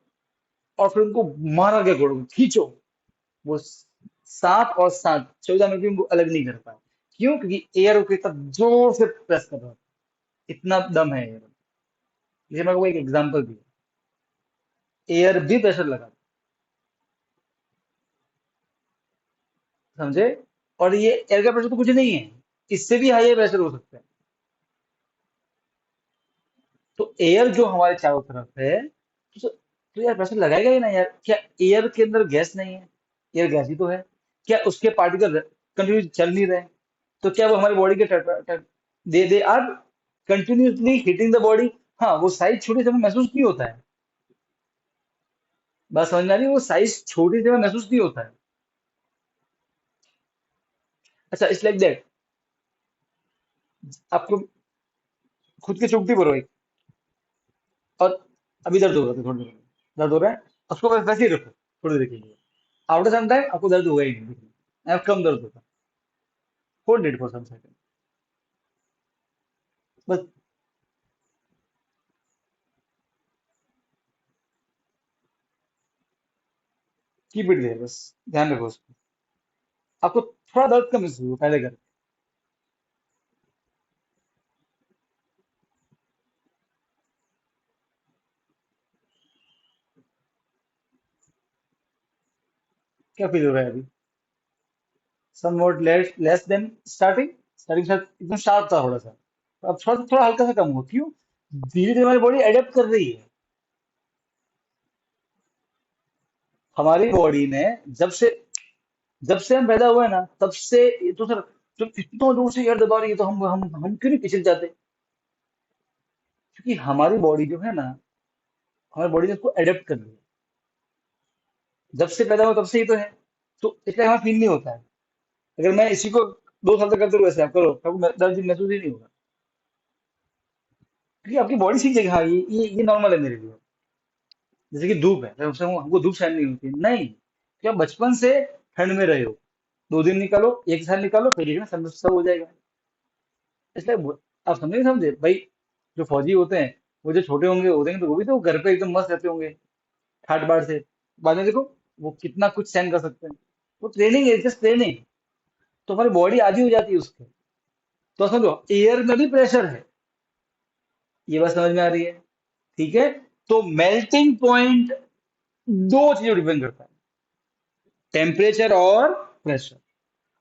और फिर उनको मारा गया, घोड़ों को खींचो। वो 7 और 7 14 मिनट भी उनको अलग नहीं कर पाए। क्यों? क्योंकि एयर को इतना जोर से प्रेस कर रहा था, इतना दम है एयर। ये मैं आपको एक एग्जांपल दिया, एयर भी प्रेशर लगा, समझे? और ये एयर का प्रेशर तो कुछ नहीं है, इससे भी हाई प्रेशर हो सकता है। तो एयर जो हमारे चारों तरफ है, तो यार प्रेशर लगाएगा ही ना यार। क्या एयर के अंदर गैस नहीं है? एयर गैस ही तो है। क्या उसके पार्टिकल कंटिन्यू चल नहीं रहे? तो क्या वो हमारी बॉडी के they are continuously hitting the body? हाँ, वो साइज छोटे से हमें महसूस नहीं होता है। बात समझ में आ रही है? वो साइज छोटे से हमें महसूस नहीं होता है। अच्छा, इट्स लाइक दैट। आपको खुद की चुटकी भरो एक, और अभी दर्द हो रहा था, थोड़ी देर में दर्द हो रहा है, उसको बस वैसे ही रखो थोड़ी देर के लिए। आफ्टर सम टाइम आपको दर्द होगा ही नहीं, कम दर्द होगा। Hold it for some second, बस कीप इट देयर, बस ध्यान रखो उसको। आपको थोड़ा दर्द कम महसूस होगा पहले कर। क्या फील हो रहा है अभी? Somewhat less than starting. Starting शायद एकदम शार्प था थोड़ा सा, अब थोड़ा थोड़ा हल्का सा कम हो। क्यों? धीरे धीरे हमारी बॉडी एडेप्ट कर रही है। हमारी बॉडी ने जब से हम पैदा हुए ना, तब से ये तो सर, जब इतना जोर से एयर दबा रही है, तो हम क्यों नहीं पिछल जाते? क्योंकि हमारी बॉडी जो है ना, हमारी बॉडी ने उसको एडेप्ट कर लिया। जब से पैदा हुआ तब से ही तो है, तो इसलिए हमें फील नहीं होता है। अगर मैं इसी को 2 साल तक करते रहो, ऐसे आप करो, आपको दर्द महसूस ही नहीं होगा, क्योंकि आपकी बॉडी सीख जाएगी, हाँ ये नॉर्मल है मेरे लिए। जैसे कि धूप है, हमको धूप सहन नहीं होती, नहीं, क्या बचपन से ठंड में रहे हो, 2 दिन निकालो, 1 साल निकालो, फिर देखना सब हो जाएगा। इसलिए आप समझे नहीं समझे भाई? जो फौजी होते हैं, वो जो छोटे होंगे होते तो वो भी तो घर पे एकदम मस्त रहते होंगे, ठाट बाट से। बाद में देखो वो कितना कुछ सहन कर सकते हैं। वो ट्रेनिंग है, जस्ट ट्रेनिंग। तो हमारी बॉडी आदी हो जाती है उसके। तो समझो, एयर में भी प्रेशर है, ये बात समझ में आ रही है? ठीक है। तो मेल्टिंग पॉइंट दो चीजों डिपेंड करता है, टेम्परेचर और प्रेशर।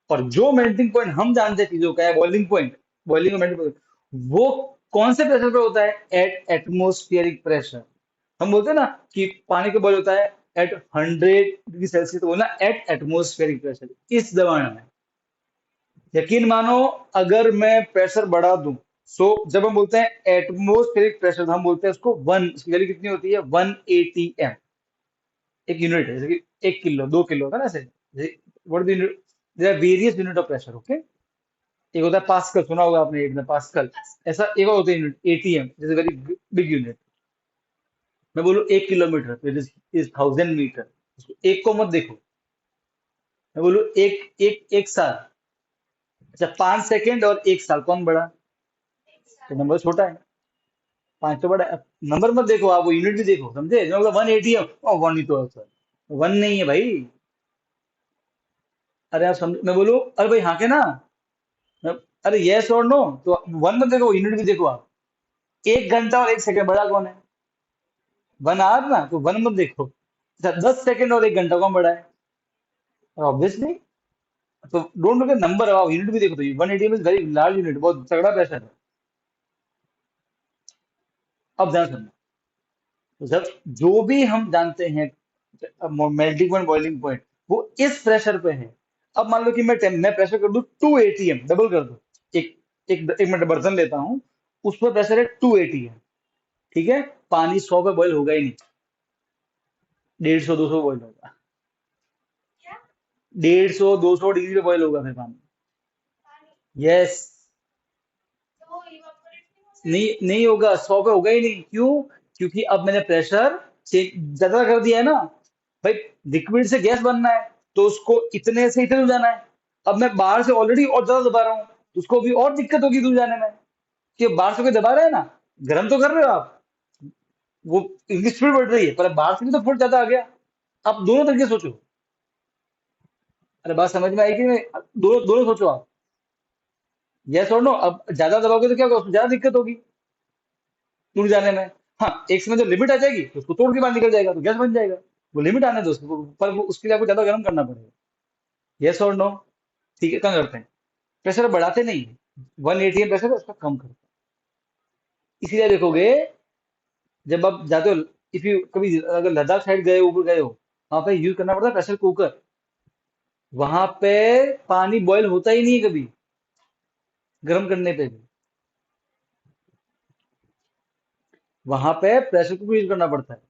और जो मेल्टिंग पॉइंट हम जानते हैं चीजों का है, बॉइलिंग पॉइंट, बॉइलिंग और मेल्टिंग पॉइंट, वो कौन से प्रेशर पे होता है? At atmospheric pressure. हम बोलते हैं ना कि पानी का बॉयल होता है एट 100 डिग्री सेल्सियस, तो बोलना एट एटमोस्फेरिक प्रेशर, इस दबाव में। यकीन मानो, अगर मैं प्रेशर बढ़ा दूं, सो जब हम बोलते हैं एटमोस्फेरिक प्रेशर, हम बोलते हैं उसको वन, उसकी वैल्यू कितनी होती है? 1 atm। एक यूनिट है, जैसे कि 1 किलो 2 किलो होता है ना, ऐसे। What unit? There are various unit of pressure, okay. एक होता है पास्कल, सुना होगा आपने, एक पास्कल। ऐसा एक और होता है यूनिट, एटीएम, जैसे वेरी बिग यूनिट। मैं बोलूँ 1 किलोमीटर, इज 1000 मीटर, उसको एक को मत देखो। मैं बोलूँ एक साल, अच्छा 5 सेकंड और 1 साल, कौन बड़ा? तो नंबर छोटा है, 5 तो बड़ा है। नंबर मत देखो आप, वो यूनिट भी देखो, समझे? जो मतलब 1 atm, और वन ही तो है सर, वन नहीं है भाई। अरे आप समझ, मैं बोलूँ अरे भाई हाँ के ना, मैं, अरे यस और नो, तो वन मत देखो, यूनिट भी देखो आप। 1 घंटा और 1 सेकंड बड़ा कौन है? 1 आवर ना, तो वन मत देखो। अच्छा 10 सेकंड और 1 घंटा कौन बड़ा है? ऑब्वियसली। तो डोंट लुक एट नंबर, आप यूनिट भी देखो, तो 1 atm is very large unit, बहुत तगड़ा प्रेशर है। अब ध्यान सुनना, जब जो भी हम जानते हैं मेल्टिंग पॉइंट बॉइलिंग पॉइंट वो इस प्रेशर पे है। अब मान लो कि मैं प्रेशर कर दूं 280 डबल कर दो। एक मिनट बर्तन लेता हूँ, उस पर प्रेशर है 280 है। ठीक है, पानी 100 पे बॉईल होगा ही नहीं, 150 200 बॉईल होगा। क्या? 150 200 डिग्री पे बॉईल होगा फिर पानी। पानी? यस। तो वो इवापोरेट नहीं हो नहीं जाएगा? नहीं होगा, 100 पे होगा ही नहीं। क्यों? क्योंकि अब मैंने प्रेशर ज्यादा कर दिया है ना भाई। लिक्विड से गैस बनना है तो उसको इतने से इतने दूर जाना है। अब मैं बाहर से ऑलरेडी और ज्यादा दबा रहा हूँ तो उसको भी और दिक्कत होगी दूर जाने में। कि बाहर से कोई दबा रहा है ना, गर्म तो कर रहे हो आप, वो इनकी स्पीड बढ़ रही है, पर अब बाहर से भी तो फोर्स ज्यादा आ गया। अब दोनों तरीके सोचो। अरे बात समझ में आई कि नहीं? दोनों दोनों सोचो आप। यस और नो। अब ज्यादा दबाओगे तो क्या होगा, उसमें ज्यादा दिक्कत होगी दूर जाने में। हाँ, एक समय जब लिमिट आ जाएगी तो उसको तोड़ के बाहर निकल जाएगा तो गैस बन जाएगा। वो लिमिट आने दो उसको, पर वो उसके लिए आपको ज्यादा गर्म करना पड़ेगा। यस और नो। ठीक है, कम करते हैं। प्रेशर बढ़ाते नहीं है, 180 प्रेशर है उसका कम करते हैं। इसीलिए देखोगे जब आप जाते हो, इफ यू कभी अगर लद्दाख साइड गए ऊपर गए हो, वहां पे यूज करना पड़ता है प्रेशर कुकर। वहां पे पानी बॉयल होता ही नहीं है कभी, गर्म करने पे भी। वहां पे प्रेशर कुकर यूज करना पड़ता है।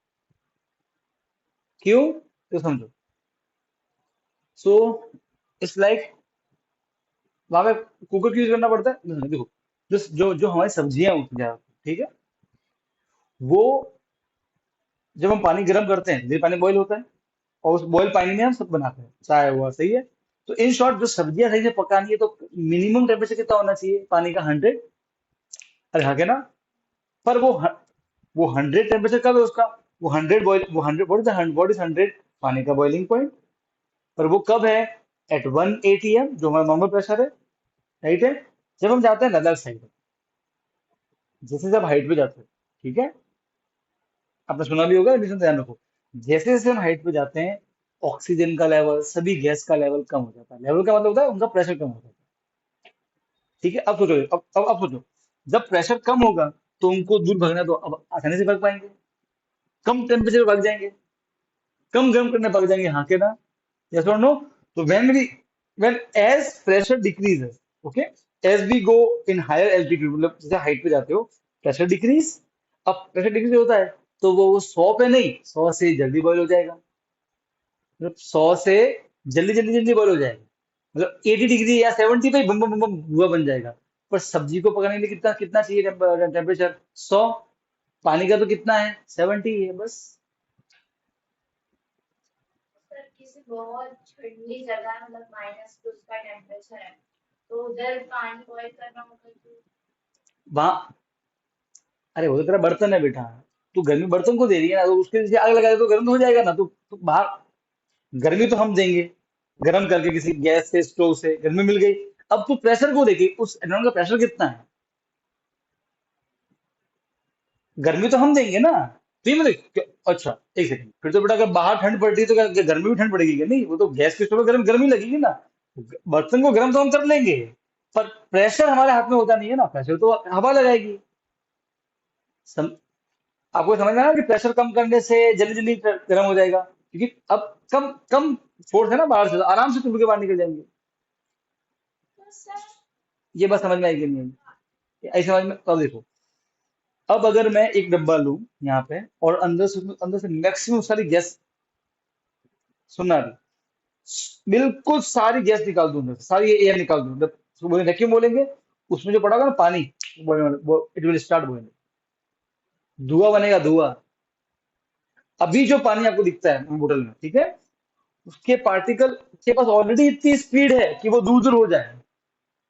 क्यों? तो समझो। सो इट्स लाइक वहां पे कुकर क्यों यूज करना पड़ता है, देखो। जो जो जो हमारी सब्जियां होती हैं, ठीक है, वो जब हम पानी गर्म करते हैं ये पानी बॉईल होता है, और उस बॉईल पानी में हम सब बनाते हैं, चाय हुआ, सही है। तो इन शॉर्ट जो सब्जियां सही से पकानी है तो मिनिमम टेम्परेचर कितना होना चाहिए पानी का, 100। अरे हाँ के ना। पर वो 100 टेम्परेचर कब है उसका? वो 100 बॉईल, वो 100 व्हाट इज 100 पानी का बॉइलिंग पॉइंट। पर वो कब है? एट 180 एम जो हमारा नॉर्मल प्रेशर है। राइट है। जब हम जाते हैं लद्दाख साइड, जैसे जब हाइट पे जाते हैं, ठीक है, आपने सुना भी होगा, लेकिन ध्यान रखो। जैसे जैसे हम हाइट पे जाते हैं, ऑक्सीजन का लेवल, सभी गैस का लेवल कम हो जाता है। लेवल का मतलब होता है उनका प्रेशर कम हो जाता है। ठीक है, अब सोचो, अब सोचो, जब प्रेशर कम होगा तो उनको दूर भगना तो अब आसानी से भग पाएंगे, कम टेम्परेचर भाग जाएंगे, कम गर्म करने भाग जाएंगे, हाँ के ना? यस और नो? तो when as pressure decreases, okay, as we go in higher altitude, मतलब जैसे हाइट पे जाते हो, प्रेशर डिक्रीज। अब प्रेशर डिक्रीज होता है तो वो 100 पे नहीं, 100 से जल्दी बॉयल हो जाएगा। मतलब 100 से जल्दी जल्दी जल्दी बॉयल हो जाएगा। मतलब 80 डिग्री या 70 पे बम बम बम बम हुआ बन जाएगा। पर सब्जी को पकाने के लिए कितना कितना चाहिए टेम्परेचर? 100। पानी का तो कितना है, 70 है बस। सर किसी बहुत ठंडी जगह मतलब माइनस टू का टेम्परेचर है, तो उधर पानी बॉईल करना होगा तो वहां, अरे वो तो तेरा बर्तन है बेटा, तू गर्मी बर्तन को दे रही है ना, तो उसके नीचे आग लगा दे तो गर्म तो हो जाएगा ना। तो बाहर गर्मी तो हम देंगे, गर्म करके किसी गैस से, स्टोव से गर्मी मिल गई। अब तू प्रेशर को देखी, उस एनवायरनमेंट का प्रेशर कितना है, गर्मी तो हम देंगे ना। तो ये मतलब अच्छा, एक सेकंड, फिर तो बेटा अगर बाहर ठंड पड़ रही है तो क्या क्या गर्मी भी ठंड पड़ेगी क्या? नहीं, वो तो गैस के स्टोव में गर्म गर्मी लगेगी ना। बर्तन को गर्म तो हम कर लेंगे, पर प्रेशर हमारे हाथ में होता नहीं है ना, प्रेशर तो हवा लगाएगी। सम, आपको समझ में आया कि प्रेशर कम करने से जल्दी जल्दी गर्म हो जाएगा, क्योंकि अब कम कम फोर्स है ना बाहर से, तो आराम से चुल्लू के बाहर निकल जाएंगे। तो सर ये बात समझ में आएगी नहीं आई? ऐसे समझ में, अब देखो। अब अगर मैं एक डब्बा लूं यहाँ पे, और अंदर से मैक्सिमम सारी गैस, सुनना रही, बिल्कुल सारी गैस निकाल दूं, अंदर से सारी एयर निकाल दूं, जब उसको बोलेंगे वैक्यूम बोलेंगे, उसमें जो पड़ा होगा ना पानी, वो इट विल स्टार्ट बॉइलिंग, धुआं बनेगा, धुआं। अभी जो पानी आपको दिखता है बोतल में, ठीक है, उसके पार्टिकल के पास ऑलरेडी इतनी स्पीड है कि वो दूर दूर हो जाए।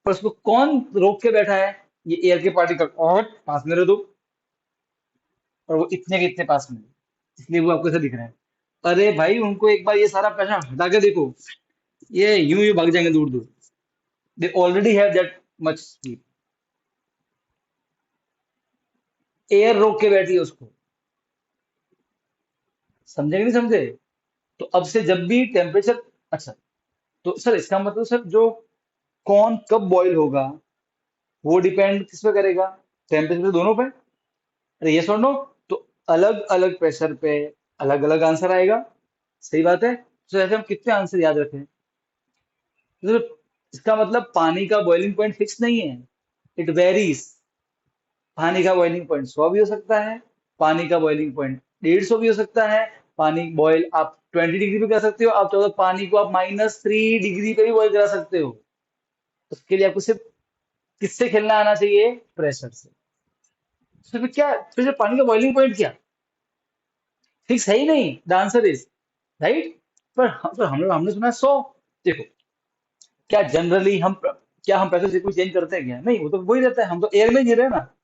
पर उसको कौन रोक के बैठा है? ये एयर के पार्टिकल, और पास में रह दो, और वो इतने के इतने पास में है। इसलिए वो आपको ऐसा दिख रहा है। अरे भाई, उनको एक बार ये सारा प्रेशर हटा के देखो, ये यूं ही भाग जाएंगे दूर दूर। They already have that much speed. Air रोक के बैठी है उसको। समझे कि नहीं समझे? तो अब से जब भी टेम्परेचर, अच्छा, तो सर इसका मतलब सर जो कौन कब बॉईल होगा वो डिपेंड किस पे करेगा? टेम्परेचर दोनों पे। अरे यस और नो? तो अलग अलग प्रेशर पे अलग अलग आंसर आएगा। सही बात है। तो ऐसे हम कितने आंसर याद रखें? तो इसका मतलब पानी का बॉइलिंग पॉइंट फिक्स नहीं है, इट वेरीज। पानी का बॉइलिंग पॉइंट 100 भी हो सकता है, पानी का बॉइलिंग पॉइंट 150 भी हो सकता है। पानी बॉयल आप 20 डिग्री पे कर सकते हो, आप चाहो तो पानी को आप -3 डिग्री पे भी बॉयल करा सकते हो। उसके लिए आपको सिर्फ किससे खेलना आना चाहिए? प्रेशर से। तो फिर क्या, फिर पानी का बॉइलिंग पॉइंट क्या फिक्स है ही नहीं? The answer is right. पर हम लोग हमने सुना 100। देखो, क्या जनरली क्या हम प्रेशर से कुछ चेंज करते हैं क्या? नहीं, वो तो वही रहता है, हम तो एयर में जी रहे हैं ना।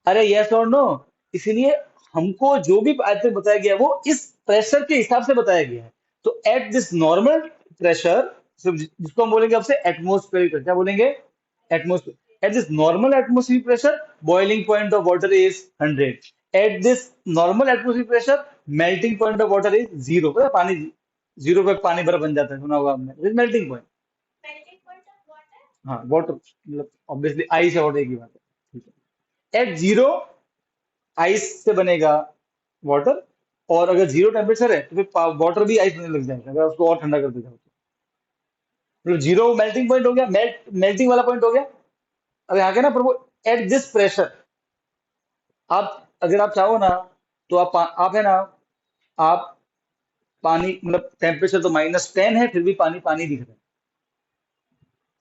अरे यस और नो। इसीलिए हमको जो भी आज तक बताया गया वो इस प्रेशर के हिसाब से बताया गया है। तो एट दिस नॉर्मल प्रेशर, जिसको हम बोलेंगे आपसे एटमोस्फेरिक, क्या बोलेंगे? Atmosphere. At this normal atmospheric pressure boiling point of water is 100। At this normal atmospheric pressure melting point of water is 0। पता है पानी 0 पे पानी बर्फ बन जाता है, सुना होगा आपने, melting point. Melting point of water. हाँ, वाटर मतलब ऑब्वियसली आइस है, वाटर एक ही बात है। ठीक है, एट 0 आइस से बनेगा वाटर। और अगर 0 टेम्परेचर है तो फिर वाटर भी आइस बनने लग जाएगा, अगर उसको और ठंडा कर देगा तो। मतलब 0 मेल्टिंग पॉइंट हो गया, मेल्टिंग वाला पॉइंट हो गया। अब यहाँ के ना, पर वो एट दिस प्रेशर, आप अगर आप चाहो ना तो आप है ना, आप पानी मतलब टेम्परेचर तो -10 है, फिर भी पानी पानी दिख रहा है।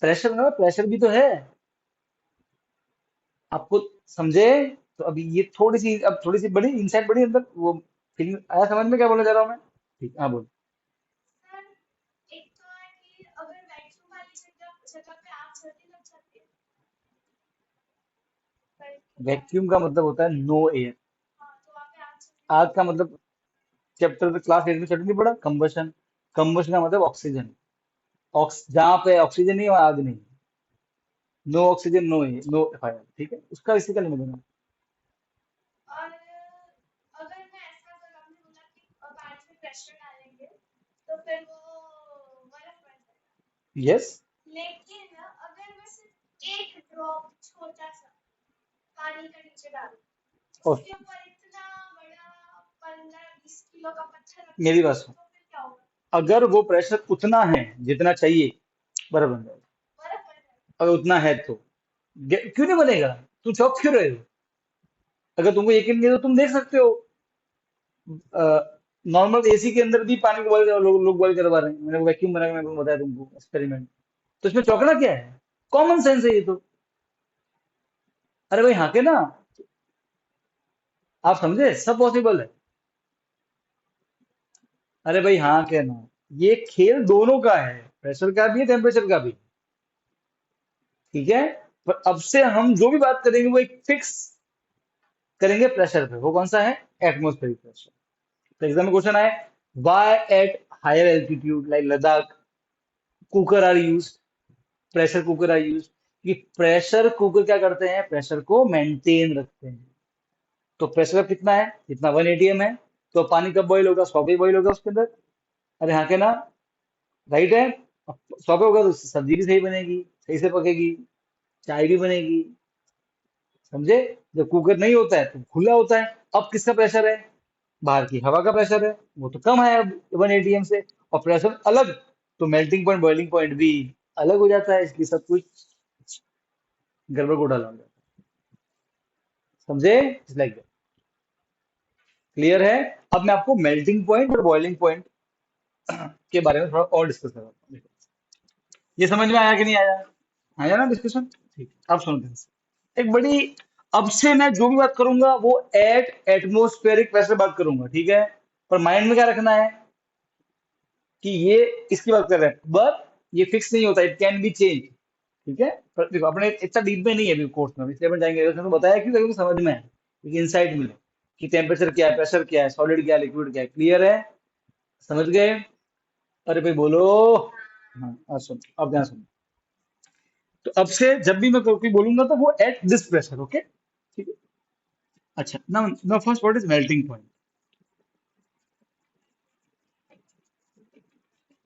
प्रेशर ना, प्रेशर भी तो है आपको, समझे? तो अभी ये थोड़ी सी, अब थोड़ी सी बड़ी इंसाइट, बड़ी अंदर वो फीलिंग आया समझ में क्या बोलने जा रहा हूँ मैं? ठीक, हाँ बोल। सर, एक तो है कि अगर वैक्यूम वाली जगह जगह पे आग जल्दी लग जाती है। वैक्यूम वाली। वैक्यूम का मतलब होता है नो एयर। हाँ, तो वहाँ पे आग जल्दी आग लग का जाती मतलब चैप्टर क्लास 8 में चैप्टर नहीं पढ़ा, कंबशन। कंबशन का मतलब ऑक्सीजन। जहाँ पे ऑक्सीजन नहीं, वहाँ आग नहीं। No oxygen no, no fire. ठीक है, उसका इसी का लेना देना। है। और अगर मैं ऐसा, अगर आपने बोला कि पानी में प्रेशर डालेंगे तो फिर वो बर्फ बन जाएगा। यस। लेकिन अगर मैं सिर्फ एक ड्रॉप छोटा सा पानी का नीचे डालूं, और उसके ऊपर इतना बड़ा 15-20 किलो का पत्थर रख दूं, मेरी बात सुन, तो फिर क्या होगा? अगर वो प्रेशर उतना है जितना चाहिए, बर्फ बन जाएगा। बर्फ बन जाएगा। अगर उतना है तो क्यों नहीं बनेगा? तुम चौंक क्यों रहे हो? अगर तुमको यकीन नहीं है तो तुम देख सकते हो, नॉर्मल एसी के अंदर भी पानी को बॉयल लोग बॉयल करवा रहे हैं। मैंने वैक्यूम बना के मैंने बताया तुमको एक्सपेरिमेंट। तो इसमें चौंकना क्या है? कॉमन सेंस है ये तो। अरे भाई हाँ के ना, आप समझे, सब पॉसिबल है। अरे भाई हाँ के ना, ये खेल दोनों का है, प्रेशर का भी है, टेम्परेचर का भी। ठीक है, पर अब से हम जो भी बात करेंगे वो एक फिक्स करेंगे प्रेशर पे। वो कौन सा है? Atmospheric pressure. तो एग्जाम में क्वेश्चन आए, why at higher altitude like Ladakh cooker are use, pressure cooker are use. कि प्रेशर कुकर क्या करते हैं? प्रेशर को मेंटेन रखते हैं। तो प्रेशर कितना है? जितना 1 atm है। तो पानी कब बॉईल होगा? 100 पे बॉईल होगा उसके अंदर। अरे हाँ के ना, राइट है। अब 100 पे होगा तो सब्जी भी सही बनेगी, सही से पकेगी, चाय भी बनेगी। समझे? जब कुकर नहीं होता है तो खुला होता है। अब किसका प्रेशर है? बाहर की हवा का प्रेशर है, वो तो कम है अब 1 atm से। और प्रेशर अलग, तो मेल्टिंग पॉइंट बॉइलिंग पॉइंट भी अलग हो जाता है, इसलिए सब कुछ गड़बड़ को डाला हो जाता है। समझे? लाइक क्लियर है? अब मैं आपको मेल्टिंग पॉइंट और बॉइलिंग पॉइंट के बारे में थोड़ा और डिस्कस करता हूँ। ये समझ में आया कि नहीं आया? आया ना डिस्कशन? ठीक, अब सुनते हैं। एक बड़ी, अब से मैं जो भी बात करूंगा वो एट एटमोस्फेरिक प्रेशर बात करूंगा, ठीक है? पर माइंड में क्या रखना है कि ये इसकी बात कर रहे हैं, बट ये फिक्स नहीं होता, इट कैन बी चेंज। ठीक है, पर देखो अपने इतना डीप में नहीं है अभी कोर्स में, इसलिए अपन जाएंगे। उसने तो बताया क्यों, ताकि समझ में आए, एक इंसाइट मिले कि टेम्परेचर क्या है, प्रेशर क्या है, सॉलिड क्या है, लिक्विड क्या है। क्लियर है? समझ गए? अरे भाई बोलो। हाँ, आज सुन, अब ध्यान सुनो। तो अब से जब भी मैं कोई बोलूंगा तो वो एट दिस प्रेशर, ओके? ठीक है। अच्छा, now now first what is melting point?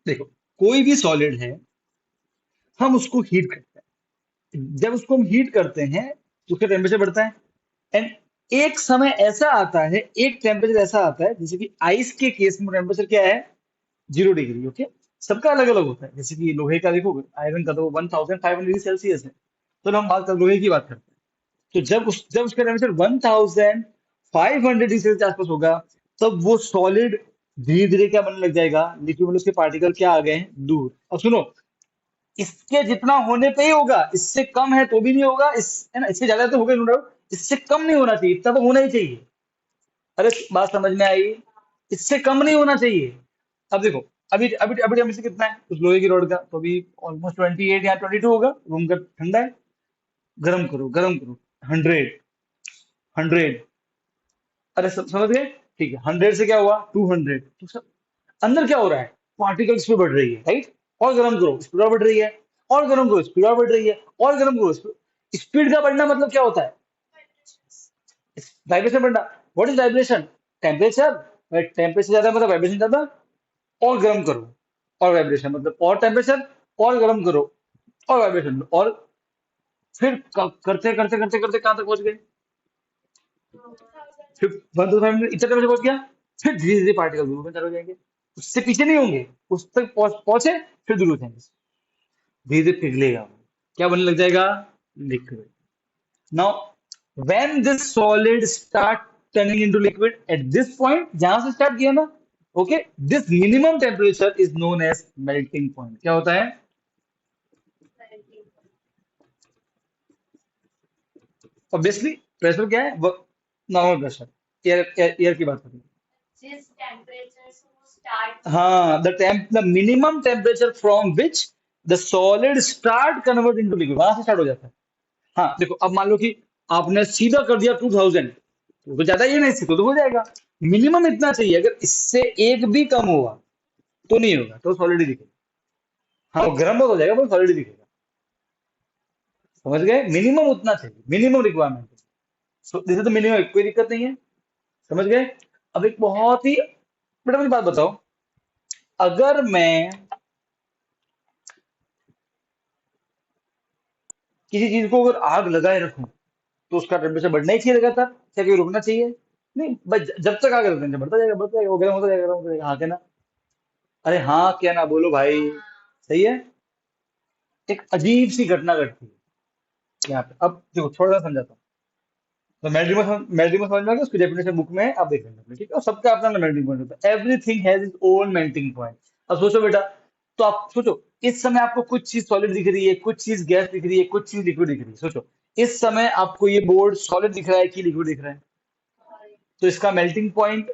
देखो, कोई भी सॉलिड है, हम उसको हीट करते हैं। जब उसको हम हीट करते हैं तो उसका टेम्परेचर बढ़ता है। एंड एक समय ऐसा आता है, एक टेम्परेचर ऐसा आता है, जैसे कि आइस के केस में टेम्परेचर क्या है, 0 डिग्री। ओके, सबका अलग अलग होता है। जैसे कि लोहे का देखो, आयरन का तो 1500 डिग्री सेल्सियस है। तो हम बात कर लोहे की बात करते हैं। तो जब उसका टेम्परेचर 1500 डिग्री सेल्सियस के आसपास होगा, तब वो सॉलिड धीरे धीरे क्या बनने लग जाएगा, लिक्विड में उसके पार्टिकल क्या आ गए हैं, दूर। अब सुनो, इसके जितना होने पे ही होगा, इससे कम है तो भी नहीं होगा, इस है ना, इससे ज्यादा तो होगा नो डाउट, इससे कम नहीं होना चाहिए, इतना तो होना ही चाहिए। अरे बात समझ में आई? इससे कम नहीं होना चाहिए। अब देखो, अभी अभी अभी टेम्परेचर कितना है उस लोहे की रॉड का, तो अभी ऑलमोस्ट 28 या 22 होगा, रूम का ठंडा है। गर्म करो, गर्म करो, 100, 100। अरे समझ गए? ठीक है, 100 से क्या हुआ, 200। तो सब अंदर क्या हो रहा है, पार्टिकल स्पीड बढ़ रही है, राइट? और गर्म करो, स्पीड और बढ़ रही है। और गर्म करो, स्पीड और बढ़ रही है। और गर्म करो, स्पीड का बढ़ना मतलब क्या होता है, वाइब्रेशन बढ़ना। What is vibration? Temperature. Temperature ज्यादा मतलब वाइब्रेशन ज्यादा। और गर्म करो, और वाइब्रेशन मतलब और टेम्परेचर, और गर्म करो, और वाइब्रेशन, और फिर करते करते करते करते कहां तक पहुंच गए, 2000। फिर 1 to 5 मिनट इतना टेम्परेचर पहुंच गया। फिर धीरे धीरे पार्टिकल दूर में चले जाएंगे, उससे पीछे नहीं होंगे, उस तक पहुंचे, फिर दूर हो जाएंगे, धीरे धीरे पिघलेगा, क्या बनने लग जाएगा, liquid. Now when this solid start turning into liquid, at this point जहां से स्टार्ट किया ना, okay, this minimum temperature is known as melting point. क्या होता है? ऑब्वियसली प्रेशर क्या है, नॉर्मल प्रेशर, एयर एयर की बात करें। जिस टेम्परेचर से वो स्टार्ट होता है। हाँ, the minimum temperature from which the solid start convert into liquid, वहां से स्टार्ट हो जाता है। हाँ देखो, अब मान लो कि आपने सीधा कर दिया 2000, तो ज्यादा ही नहीं, सीधा तो हो जाएगा। मिनिमम इतना चाहिए, अगर इससे एक भी कम हुआ तो नहीं होगा, तो सॉलिड ही दिखेगा। हाँ, वो गर्म बहुत हो जाएगा, पर सॉलिड ही दिखेगा। समझ गए? मिनिमम उतना चाहिए, minimum requirement. So this is the minimum, कोई दिक्कत नहीं है। समझ गए? अब एक बहुत ही, बेटा मुझे बात बताओ, अगर मैं किसी चीज को अगर आग लगाए रखूं, तो उसका टेम्परेचर बढ़ना ही चाहिए लगातार, क्या कभी रुकना चाहिए? नहीं, बस जब तक आग रखेंगे बढ़ता जाएगा, बढ़ता जाएगा, वो गर्म होता जाएगा, गर्म होता जाएगा। हाँ क्या ना? अरे हाँ क्या ना, बोलो भाई। सही है। एक अजीब सी घटना घटती है यहाँ पे। अब देखो, थोड़ा सा समझाता हूँ। तो मेल्टिंग समझ में आ गया, उसकी डेफिनेशन बुक में है, आप देख लेंगे, ठीक है? और सबका अपना मेल्टिंग पॉइंट होता है, everything has its own melting point. अब सोचो बेटा, तो आप सोचो, इस समय आपको कुछ चीज सॉलिड दिख रही है, कुछ चीज गैस दिख रही है, कुछ चीज लिक्विड दिख रही है। सोचो, इस समय आपको ये बोर्ड सॉलिड दिख रहा है कि लिक्विड दिख रहा है? तो इसका मेल्टिंग पॉइंट,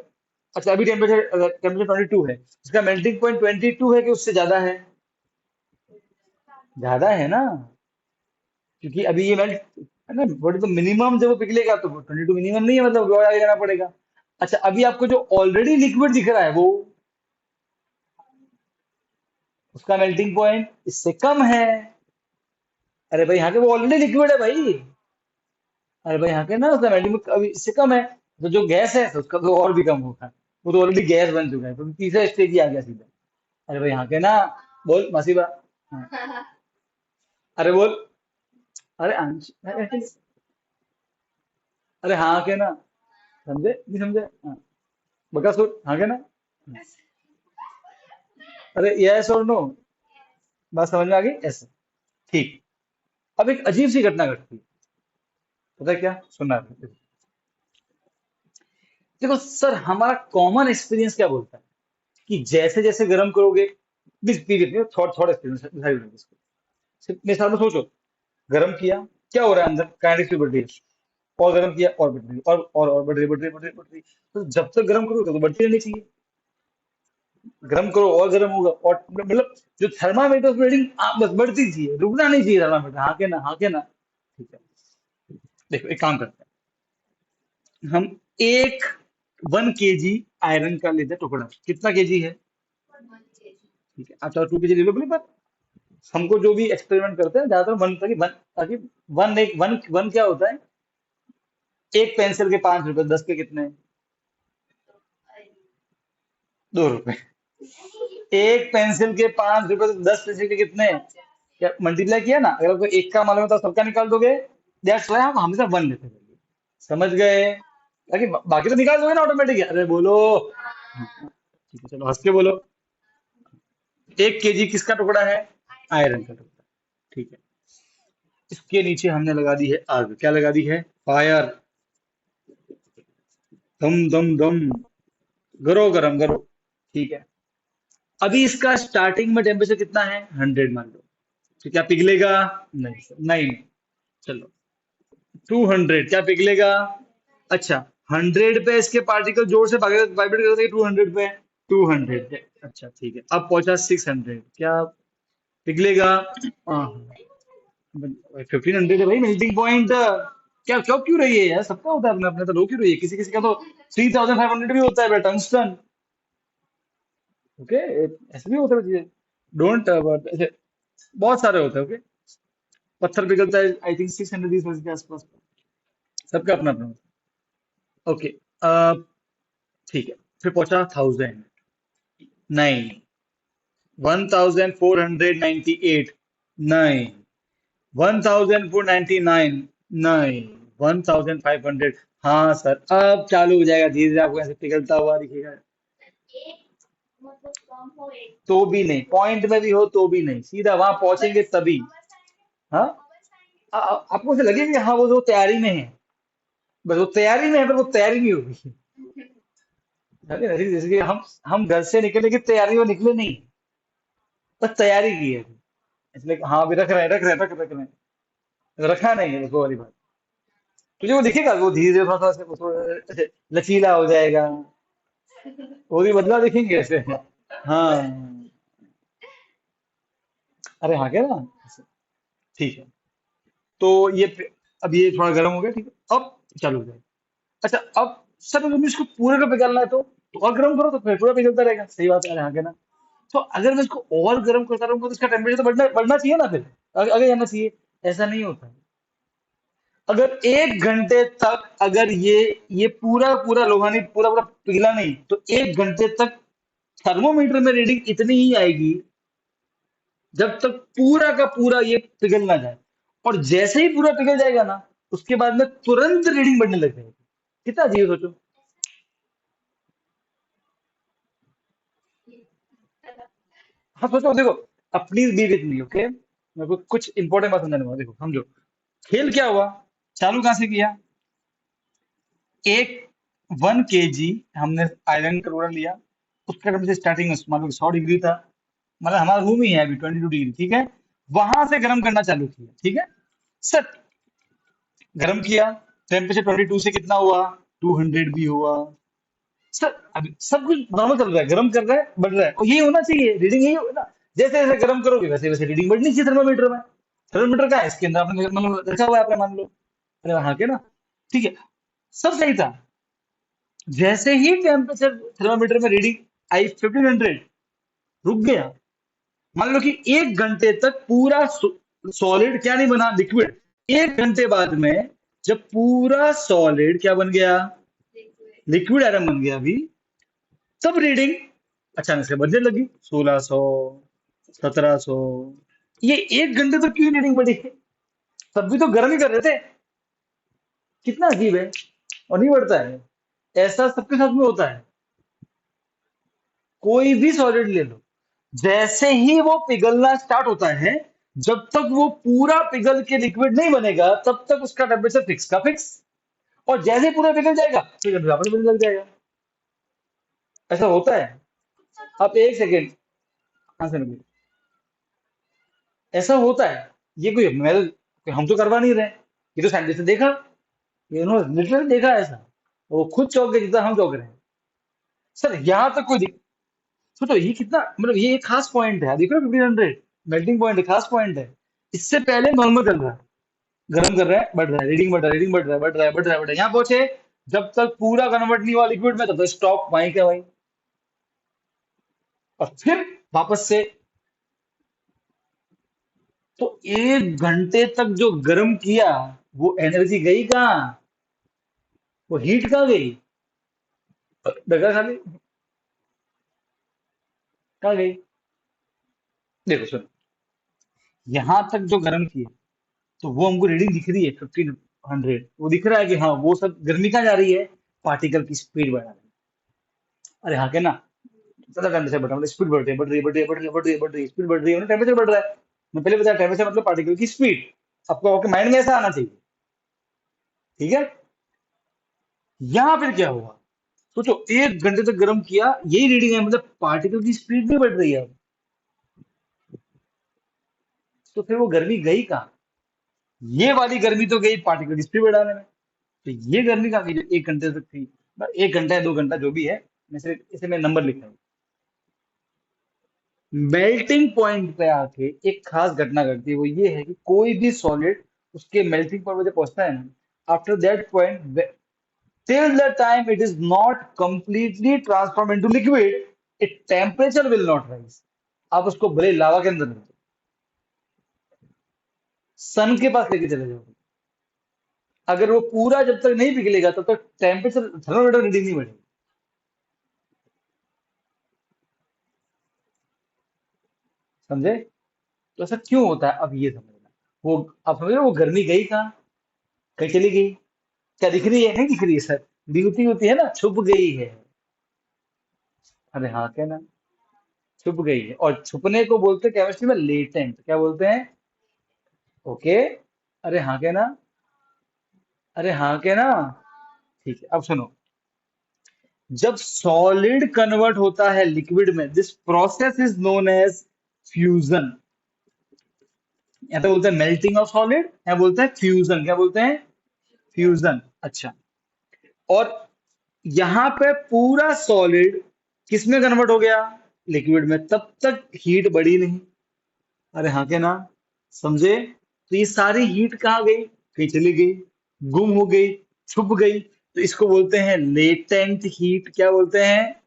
अच्छा अभी टेम्परेचर टेम्परेचर 22 है, इसका मेल्टिंग पॉइंट 22 है कि उससे ज्यादा है? ज्यादा है ना, क्योंकि अभी ये मेल्ट है ना, बट तो मिनिमम जब वो पिघलेगा तो 22 मिनिमम नहीं है, मतलब और आगे जाना पड़ेगा। अच्छा, अभी आपको जो ऑलरेडी लिक्विड दिख रहा है, वो उसका मेल्टिंग पॉइंट इससे कम है। अरे भाई यहाँ के वो ऑलरेडी लिक्विड है भाई। अरे भाई यहाँ के ना उसका मेल्टिंग पॉइंट अभी इससे कम है। तो जो गैस है तो उसका तो और भी कम होगा, वो तो ऑलरेडी गैस बन चुका है, तो तीसरा स्टेज ही आ गया सीधा। अरे भाई यहाँ के ना, बोल मसीबा। हाँ, अरे बोल। अरे अंश, अरे हाँ के ना, समझे नहीं समझे? हाँ, बकासुर, हाँ के ना? अरे यस और नो, बात समझ में आ गई ऐसे? ठीक। अब एक अजीब सी घटना घटती है, पता है क्या? सुनना है। देखो सर, हमारा कॉमन एक्सपीरियंस क्या बोलता है कि जैसे जैसे गर्म करोगे, थोड़ा थोड़ा एक्सपीरियंस दिखाई देगा इसको। सिर्फ मेरे साथ में सोचो, गर्म किया, क्या हो रहा है अंदर, काइनेटिक बढ़ रही है। और गर्म किया, और बढ़ रही है, और बढ़ रही है, बढ़ रही है, बढ़ रही है, बढ़ रही है। तो जब तक गर्म करोगे तो बढ़ती रहनी चाहिए। गर्म करो और गर्म होगा, और मतलब जो थर्मामीटर की रीडिंग बस बढ़ती चाहिए, रुकना नहीं चाहिए थर्मामीटर। हाँ के ना, हाँ के ना? ठीक है। देखो एक काम करते हैं हम, एक 1 kg आयरन का लेते हैं टुकड़ा। कितना केजी है? ठीक है, अच्छा 2 kg ले लो बोले, पर हमको जो भी एक्सपेरिमेंट करते हैं ज्यादातर वन, ताकि वन, एक वन वन क्या होता है, एक पेंसिल के 5 रुपए, 10 के कितने, 2 रुपए। एक पेंसिल के 5 रुपए, तो 10 पेंसिल के कितने? क्या मल्टीप्लाई किया ना, अगर आपको एक का मालूम है तो सबका निकाल दोगे। दैट्स व्हाई हम हमेशा वन लेते हैं। समझ गए? ताकि बाकी तो निकाल दोगे ना ऑटोमेटिक। अरे बोलो। हाँ, ठीक है, चलो हंस के बोलो। 1 केजी किसका टुकड़ा है? आयरन का टुकड़ा। ठीक है। इसके नीचे हमने लगा दी है आग। क्या लगा दी है? फायर। दम दम दम। गरो गरम गरो। ठीक है। अभी इसका स्टार्टिंग में टेम्परेचर कितना है? 100 मान लो। तो क्या पिघलेगा? नहीं सर, नहीं नहीं। चलो, 200 क्या पिघलेगा? अच्छा, 100 पे इसके पार्टिकल जोर से वाइब्रेट करते 200 पे। 200 पे। अच्छा ठीक है, अब पहुंचा 600, क्या पिघलेगा? हाँ, 1500 है भाई मेल्टिंग पॉइंट। क्या क्यों क्यों रही है यार? सबका होता है अपना अपना, तो लो क्यों रही है? किसी किसी का तो 3500 भी होता है बेटा, टंगस्टन। ओके, ऐसे भी होता है चीजें। डोंट ऐसे बहुत सारे होते हैं। ओके, पत्थर पिघलता है आई थिंक 600 के आसपास। सबका अपना अपना होता है। ओके, ठीक है। फिर पहुंचा 1000। नहीं। 1498। नहीं। 1499। नहीं। 1500। हाँ सर, अब चालू हो जाएगा धीरे धीरे, आपको ऐसे पिघलता हुआ दिखेगा। एक मतलब कम हो एक तो भी नहीं, पॉइंट में भी हो तो भी नहीं, सीधा वहां पहुंचेंगे बबल्स तभी। बबल्स आएंगे हाँ। बबल्स आएंगे आपको ऐसे लगेगा कि हाँ वो तैयारी में है। बस वो तैयारी में है, पर वो तैयारी नहीं होगी। समझे ना? जैसे कि हम घर से निकले की तैयारी में निकले नहीं, बस तैयारी की है। इसलिए हाँ अभी रख रहे हैं, रख रहे हैं। रखा नहीं है, वो वाली बात। तुझे वो दिखेगा, वो धीरे धीरे थोड़ा सा थोड़ा ऐसे लचीला हो जाएगा। वो भी बदलाव दिखेंगे ऐसे। हाँ। अरे हाँ, क्या ना। ठीक है। तो अब ये थोड़ा गर्म हो गया, ठीक है, अब चालू हो जाएगा। अच्छा, अब सर अगर मुझे इसको पूरे को पिघलना है तो और गर्म करो, तो फिर पूरा पिघलता रहेगा। सही बात है, अरे हाँ क्या ना। तो अगर मैं इसको और गर्म करता रहूंगा तो इसका टेम्परेचर तो बढ़ना बढ़ना चाहिए ना, फिर आगे जाना चाहिए। ऐसा नहीं होता है। अगर 1 घंटे तक अगर ये पूरा पूरा लोहा नहीं, पूरा पूरा पिघला नहीं, तो 1 घंटे तक थर्मोमीटर में रीडिंग इतनी ही आएगी जब तक पूरा का पूरा ये पिघल ना जाए। और जैसे ही पूरा पिघल जाएगा ना, उसके बाद में तुरंत रीडिंग बढ़ने लग जाएगी। कितना अजीब है, सोचो। हाँ सोचो, देखो, अपनी भी विद मी, ओके, मेरे को कुछ इंपॉर्टेंट बात समझाने वाला। देखो समझो, खेल क्या हुआ, चालू कहाँ से किया? एक 1 केजी हमने आयरन का रोड़ा लिया। उसका टेम्परेचर स्टार्टिंग में मान लो 100 डिग्री था। मतलब हमारा रूम ही है अभी 22 डिग्री, ठीक है। वहां से गर्म करना चालू किया, ठीक है सर। गर्म किया, टेम्परेचर 22 से कितना हुआ? 200 भी हुआ। सर अभी सब कुछ नॉर्मल चल रहा है, गर्म कर रहा है, बढ़ रहा है, और यही होना चाहिए, रीडिंग यही हो ना। जैसे जैसे गर्म करोगे वैसे वैसे रीडिंग बढ़नी चाहिए थर्मामीटर में। थर्मामीटर का है इसके अंदर, आपने मतलब रखा हुआ है आपने, मान लो। अरे हाँ क्या ना। ठीक है, सब सही था। जैसे ही टेम्परेचर थर्मामीटर में रीडिंग आई 1500, रुक गया। मान लो कि 1 घंटे तक पूरा सॉलिड क्या नहीं बना, लिक्विड। 1 घंटे बाद में जब पूरा सॉलिड क्या बन गया? लिक्विड लिक्विड आयरन बन गया अभी। तब रीडिंग अचानक से बढ़ने लगी, 1600, 1700। ये 1 घंटे तक क्यों रीडिंग बढ़ी? तब भी तो गर्म ही कर रहे थे। कितना अजीब है। और नहीं बढ़ता है। ऐसा सबके साथ में होता है। कोई भी सॉलिड ले लो, जैसे ही वो पिघलना स्टार्ट होता है, जब तक वो पूरा पिघल के लिक्विड नहीं बनेगा तब तक उसका टेम्परेचर फिक्स का फिक्स। और जैसे ही पूरा पिघल जाएगा फिर टेम्परेचर वापस बढ़ने लग जाएगा। ऐसा होता है। अच्छा तो आप एक सेकेंड, हाँ सर, ऐसा होता है। ये कोई हम तो करवा नहीं रहे, ये तो साइंटिस्ट ने देखा, ये उन्होंने लिटरली देखा है ऐसा। वो खुद चौंक गए जितना हम चौंक रहे हैं। सर यहाँ तक कोई सोचो, ये कितना मतलब ये एक खास पॉइंट है, देखो 1500 मेल्टिंग पॉइंट है, खास पॉइंट है। इससे पहले नॉर्मल चल रहा है, गर्म कर रहा है, बढ़ रहा है, रीडिंग बढ़ रहा है, रीडिंग बढ़ रहा है, बढ़ रहा है, बढ़ रहा है, बढ़ रहा है, यहाँ पहुंचे। जब तक पूरा कन्वर्ट नहीं हुआ लिक्विड में, तब तक स्टॉप वहीं क्या वहीं। और फिर वापस से। तो 1 घंटे तक जो गर्म किया, वो एनर्जी गई कहाँ? वो हीट कहाँ गई? डगा खाली, कहाँ गई? देखो सुनो, यहां तक जो गर्म किया, तो वो हमको रीडिंग दिख रही है 1500, वो दिख रहा है कि हाँ वो सब गर्मी कहाँ जा रही है? पार्टिकल की स्पीड बढ़ा रहे हैं। अरे हाँ, क्या ना, ज्यादा टेम्परेचर बढ़ रहा है, मतलब स्पीड बढ़ रही है, बढ़ रही है, बढ़ रही है, बढ़ रही है, बढ़ रही है, बढ़ रही है, स्पीड बढ़ रही है, मतलब टेम्परेचर बढ़ रहा है। मैं पहले बताया, टेम्परेचर मतलब पार्टिकल की स्पीड। आपको आपके माइंड में ऐसा आना चाहिए। ठीक है। यहाँ फिर क्या हुआ, सोचो, 1 घंटे तक गर्म किया, यही रीडिंग है, मतलब पार्टिकल की स्पीड भी बढ़ रही है अब। तो फिर वो गर्मी गई कहाँ? ये वाली गर्मी तो गई पार्टिकल की स्पीड बढ़ाने में। तो ये गर्मी कहाँ गई जो 1 घंटे तक थी? 1 घंटा या 2 घंटा जो भी है, मैं सिर्फ इसे मैं नंबर लिख रहा हूँ। मेल्टिंग पॉइंट पे आके एक खास घटना घटती है, वो ये है कि कोई भी सॉलिड उसके मेल्टिंग पॉइंट पे जब पहुंचता है ना, after that point, till the time it is not completely transform into liquid, it temperature will not rise. आप उसको भले लावा के अंदर सन के पास लेके चले जाओ, अगर वो पूरा जब तक नहीं पिघलेगा तब तक टेम्परेचर, थर्मामीटर रीडिंग नहीं बढ़ेगी। समझे? तो ऐसा क्यों होता है, अब ये समझना। वो, आप समझ रहे हो, वो गर्मी गई कहाँ, कहीं चली गई? क्या दिख रही है? नहीं दिख रही है सर। ड्यूटी होती है ना, छुप गई है। अरे हाँ, क्या ना, छुप गई है। और छुपने को बोलते हैं केमिस्ट्री में लेटेंट, क्या बोलते हैं? ओके। अरे हाँ, क्या ना, अरे हाँ, क्या ना। ठीक है, अब सुनो। जब सॉलिड कन्वर्ट होता है लिक्विड में, this process is known as fusion. या तो बोलते हैं मेल्टिंग ऑफ सॉलिड, या बोलते हैं फ्यूजन। क्या बोलते हैं? फ्यूजन। अच्छा। और यहाँ पे पूरा सॉलिड किस में कन्वर्ट हो गया? लिक्विड में। तब तक हीट बढ़ी नहीं। अरे हाँ, के ना, समझे? तो ये सारी हीट कहाँ गई? कहीं चली गई, गुम हो गई, छुप गई। तो इसको बोलते हैं लेटेंट हीट। क्या बोलते हैं?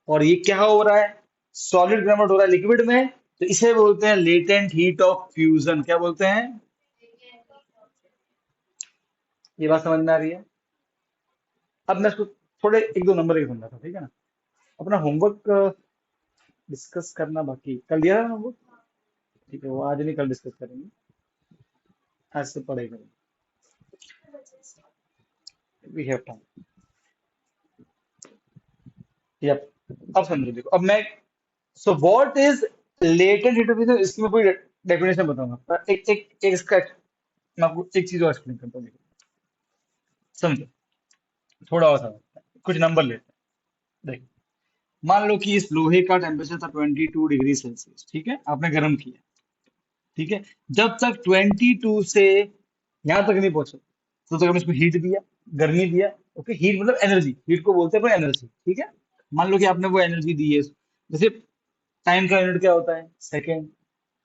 और ये क्या हो रहा है? सॉलिड कन्वर्ट हो रहा है लिक्विड में, तो इसे बोलते हैं लेटेंट हीट ऑफ फ्यूजन। क्या बोलते हैं? ये बात समझ में आ रही है? अब मैं इसको थोड़े एक दो नंबर के समझाता हूँ, ठीक है ना? अपना होमवर्क डिस्कस करना बाकी, कर लिया है होमवर्क? ठीक है, वो आज नहीं, कल डिस्कस करेंगे। आज से पढ़ाई करेंगे। We have time. यप। अब समझो, देखो, अब मैं, so what is latent heat of fusion, इसकी मैं पूरी डेफिनेशन बताऊंगा, पर एक इसका मैं आपको एक चीज और एक्सप्लेन करता हूँ, देखो, समझो, थोड़ा और समझते हैं, कुछ नंबर लेते हैं। देखो, मान लो कि इस लोहे का टेम्परेचर था 22 डिग्री सेल्सियस, ठीक है, आपने गर्म किया। ठीक है। जब तक 22 से यहां तक नहीं पहुंचे, तब तक हमने इसको हीट दिया, गर्मी दिया। ओके, हीट मतलब एनर्जी, हीट को बोलते हैं एनर्जी। ठीक है। मान लो कि आपने वो एनर्जी दी है। जैसे टाइम का यूनिट क्या होता है? Second,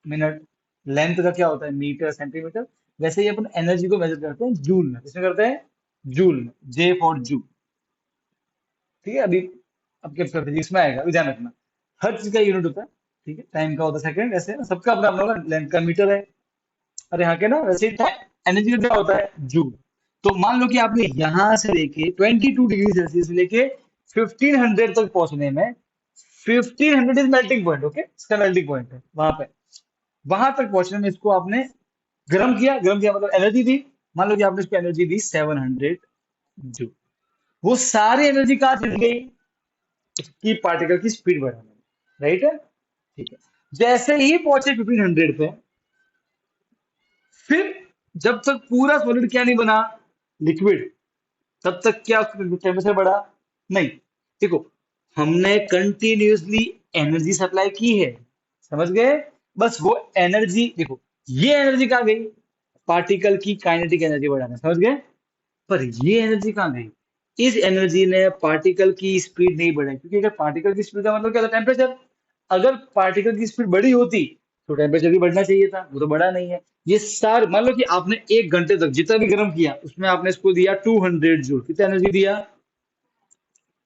minute. लेंथ का क्या होता है? Metre, centimetre. वैसे ही अपन एनर्जी को मेजर करते हैं जूल में। किसमें करते हैं? जूल में। J for joule. ठीक है। अभी आपके फिजिक्स में आएगा, अभी ध्यान रखना। हर चीज का यूनिट होता है। ठीक है। टाइम का होता है सेकंड, ऐसे ना, सबका अपना अपना होगा। लेंथ का मीटर है। अरे हाँ, क्या ना, वैसे ही एनर्जी का क्या होता है? जूल। तो मान लो कि आपने यहां से लेके 22 डिग्री सेल्सियस से लेके 1500 तक पहुंचने में, 1500 इज मेल्टिंग पॉइंट। ओके, इसका मेल्टिंग पॉइंट है वहां पे। वहां तक पहुंचने में इसको आपने गर्म किया। गर्म किया मतलब एनर्जी दी। मान लो कि आपने इसको एनर्जी दी 700 जूल। वो सारी एनर्जी कहाँ चली गई? इसकी पार्टिकल की स्पीड बढ़ाने में। राइट है? ठीक है। जैसे ही पहुंचे 1500 पे, फिर जब तक पूरा सॉलिड क्या नहीं बना, लिक्विड, तब तक क्या टेम्परेचर बढ़ा? नहीं। देखो, हमने कंटिन्यूअसली एनर्जी सप्लाई की है। समझ गए? बस वो एनर्जी, देखो, ये एनर्जी कहाँ गई? पार्टिकल की काइनेटिक एनर्जी बढ़ाने। समझ गए? पर ये एनर्जी कहाँ गई? इस एनर्जी ने पार्टिकल की स्पीड नहीं बढ़ाई, क्योंकि अगर पार्टिकल की स्पीड का मतलब क्या था? टेम्परेचर। अगर पार्टिकल की स्पीड बढ़ी होती तो टेम्परेचर भी बढ़ना चाहिए था, वो तो बढ़ा नहीं है। ये सार, मान लो कि आपने 1 घंटे तक जितना भी गर्म किया, उसमें आपने इसको दिया 200 जूल। कितना एनर्जी दिया?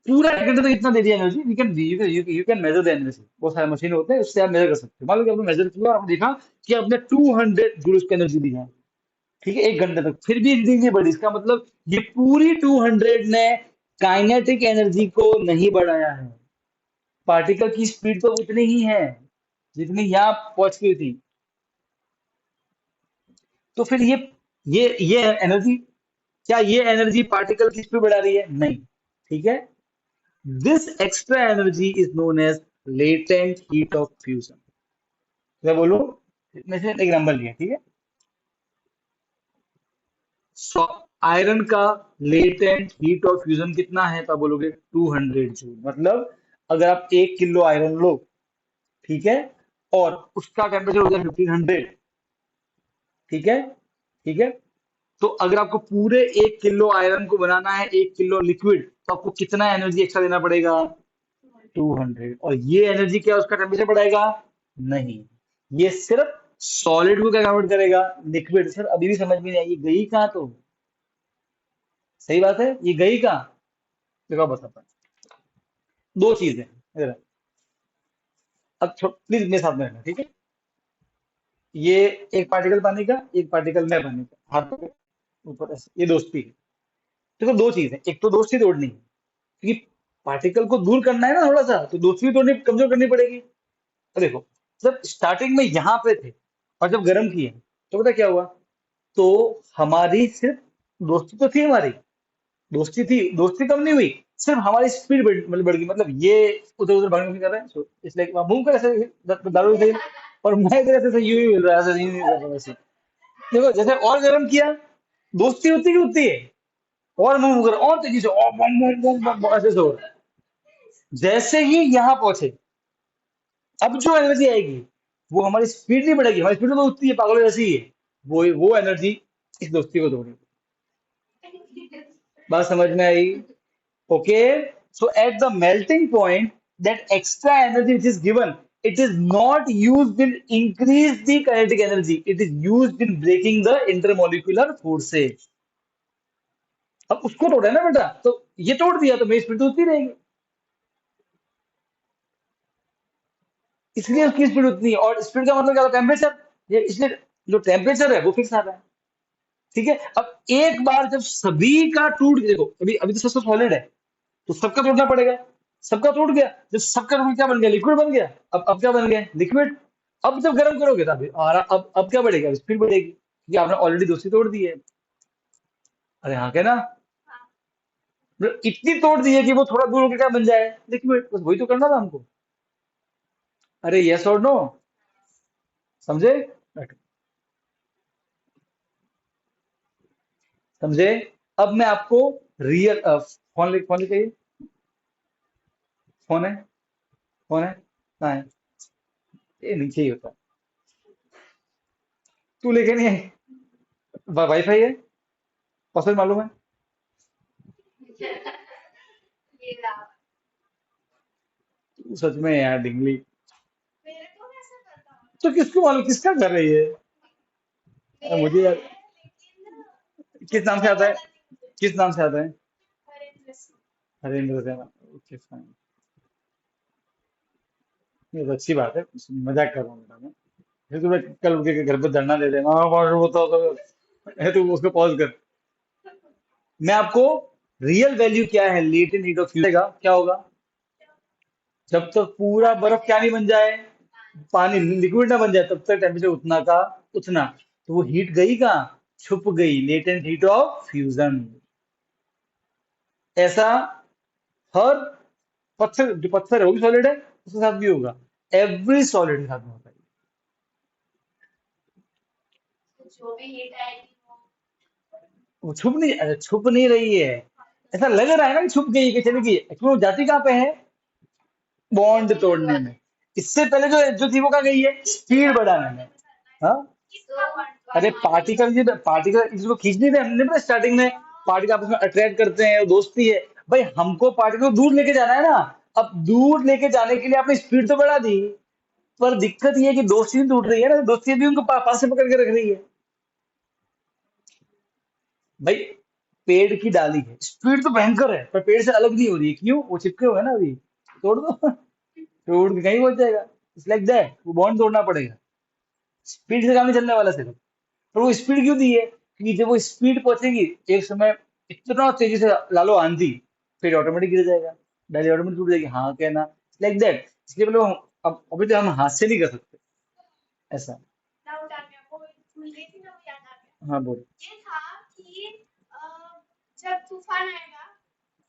पूरा 1 घंटे तक इतना दे दिया energy. You can measure the energy. बहुत सारे मशीन होते हैं, उससे आप मेजर कर सकते हो। मान लो कि आपने मेजर किया और आपने देखा कि आपने 200 जूल उसको एनर्जी दी है। ठीक है, 1 घंटे तक फिर भी रीडिंग नहीं बढ़ी, इसका मतलब ये पूरी 200 ने काइनेटिक एनर्जी को नहीं बढ़ाया है। पार्टिकल की स्पीड तो उतनी ही है जितनी यहाँ पहुंच गई थी। तो फिर ये एनर्जी क्या ये एनर्जी पार्टिकल की स्पीड बढ़ा रही है? नहीं। ठीक है। This extra energy is known as latent heat of fusion. मैं बोलूं, इसमें से एक नंबर लिया, ठीक है। सो आयरन का लेटेंट हीट ऑफ फ्यूजन कितना है, तो आप बोलोगे 200 जूल। मतलब अगर आप 1 किलो आयरन लो, ठीक है, और उसका टेम्परेचर हो जाए 1500, ठीक है, ठीक है, तो अगर आपको पूरे 1 किलो आयरन को बनाना है 1 किलो लिक्विड, तो आपको कितना एनर्जी एक्स्ट्रा देना पड़ेगा? 200। और ये एनर्जी क्या उसका टेम्परेचर बढ़ाएगा? नहीं। ये सिर्फ सॉलिड को क्या कन्वर्ट करेगा? लिक्विड। सर अभी भी समझ में नहीं आई, ये गई कहाँ तो? सही बात है, ये गई कहाँ? देखो आप बताता हूँ। दो चीजें इधर। अब प्लीज मेरे साथ में रहना, ठीक है। ये एक पार्टिकल पानी का, एक पार्टिकल मैं पानी का, हाथ पे ऊपर ऐसे, ये दोस्ती है। देखो दो चीजें, एक तो दोस्ती तोड़नी है, क्योंकि पार्टिकल को दूर करना है ना थोड़ा सा, तो दोस्ती भी तोड़नी, कमजोर करनी पड़ेगी। तो देखो, जब स्टार्टिंग में यहाँ पे थे और जब गर्म किए, तो पता क्या हुआ? तो हमारी सिर्फ दोस्ती तो थी हमारी, दोस्ती थी, दोस्ती कम नहीं हुई, सिर्फ हमारी स्पीड बढ़ गई। मतलब ये उधर उधर भागने की कर रहे हैं, so इसलिए मूव कर ऐसे दारू से, और मैं इधर ऐसे यूं ही मिल रहा है, ऐसे यूं ही कर रहा हूं ऐसे। देखो जैसे और गर्म किया, दोस्ती होती की होती है, और मूव कर और तेजी से, और बम बम बम बम बम, ऐसे से हो रहा है। जैसे ही यहाँ पहुंचे, अब जो एनर्जी आएगी, वो हमारी स्पीड नहीं बढ़ेगी, हमारी स्पीड तो उतनी है, पागल जैसी ही है। वो एनर्जी इस दोस्ती को तोड़ेगी। बात समझ में आई? Okay, so at the melting point, that extra energy which is given, it is not used in increase the kinetic energy. It is used in breaking the intermolecular forces. अब उसको तोड़ा है ना बेटा, तो ये तोड़ दिया तो मेरी स्पीड तो उतनी रहेगी, इसलिए उसकी स्पीड उतनी है। और स्पीड का मतलब क्या होता है? टेम्परेचर। ये इसलिए जो टेम्परेचर है वो फिक्स आ रहा है। ठीक है। अब एक बार जब सभी का टूट, देखो अभी अभी तो सब सॉलिड है, तो सबका तोड़ना पड़ेगा। सबका टूट गया, जब सबका टूट क्या बन गया? लिक्विड बन गया। अब क्या बन गया? लिक्विड। अब जब गर्म करोगे तब अब क्या बढ़ेगा? स्पीड बढ़ेगी, क्योंकि आपने ऑलरेडी दोस्ती तोड़ दी है। अरे हाँ, क्या ना? मतलब इतनी तोड़ दी है कि वो थोड़ा दूर होकर क्या बन जाए? लिक्विड। बस वही तो करना था हमको। अरे यस और नो, समझे? समझे? अब मैं आपको रियल फोन ले चाहिए। फोन है? फोन है कहाँ है? ये नीचे ही होता है। तू लेके नहीं है? वाईफाई है? पासवर्ड मालूम है? ये रहा। तू सच में यार डिंगली। मेरे को कैसे पता? तो किसको मालूम, किसका कर रही है? मेरा मुझे यार, है, लेकिन किस नाम से उससे आता है? पता नहीं मुझे। किस नाम से आता है? हरेंद्र सिंह। हरेंद्र सेना। Okay fine. ये तो अच्छी बात है, मजाक कर रहा हूँ बेटा मैं। फिर तुम्हें कल उठ के घर पे धरना दे देना, हाँ मास्टर बताओ तो है, तू उसको पॉज कर। मैं आपको रियल वैल्यू क्या है लेटेंट हीट ऑफ फ्यूजन का क्या होगा? जब तक पूरा बर्फ क्या नहीं बन जाए, पानी लिक्विड ना बन जाए, तब तक टेम्परेचर उतना का उतना। तो वो हीट गई कहाँ? छुप गई, लेटेंट हीट ऑफ फ्यूजन। ऐसा हर पत्थर, जो पत्थर है वो भी सॉलिड है, उसके साथ भी होगा। एवरी सॉलिड के साथ में होता है। जो भी हिट आएगी वो। वो छुप नहीं, अरे छुप नहीं रही है, ऐसा लग रहा है ना कि छुप गई, कि चली गई, एक्चुअली वो जाती कहाँ पे है? बॉन्ड तोड़ने में। इससे पहले जो जो थी वो कहाँ गई है? स्पीड बढ़ाने में। हाँ। किसका अरे वन पार्टिकल इसको खींच नहीं रहे हमने, पता स्टार्टिंग में पार्टिकल आपस में अट्रैक्ट करते हैं, दोस्ती है। भाई हमको पार्टिकल को दूर लेके जाना है ना। अब दूर लेके जाने के लिए आपने स्पीड तो बढ़ा दी, पर दिक्कत ये है कि दोस्ती नहीं टूट रही है ना, दोस्ती भी उनको पास से पकड़ के रख रही है। भाई पेड़ की डाली है, स्पीड तो भयंकर है, पर पेड़ से अलग नहीं हो रही है, क्यों? वो चिपके हुए हैं ना अभी। तोड़ दो तो उड़ के कहीं पहुंच जाएगा। इट्स लाइक दैट, वो बॉन्ड तोड़ना पड़ेगा। स्पीड से काम नहीं चलने वाला सिर्फ। पर वो स्पीड क्यों दी है? क्योंकि जब वो स्पीड पहुंचेगी एक समय, इतना तेजी से ला लो आंधी, फिर ऑटोमेटिक गिर जाएगा, डाली ऑटोमेटिक टूट जाएगी। हाँ कहना, लाइक दैट। इसलिए मतलब अब अभी तो हम हाथ से नहीं कर सकते ऐसा। डाउट आ गया, वो भूल गई थी ना, वो याद आ गया। हाँ बोल। ये था कि जब तूफान आएगा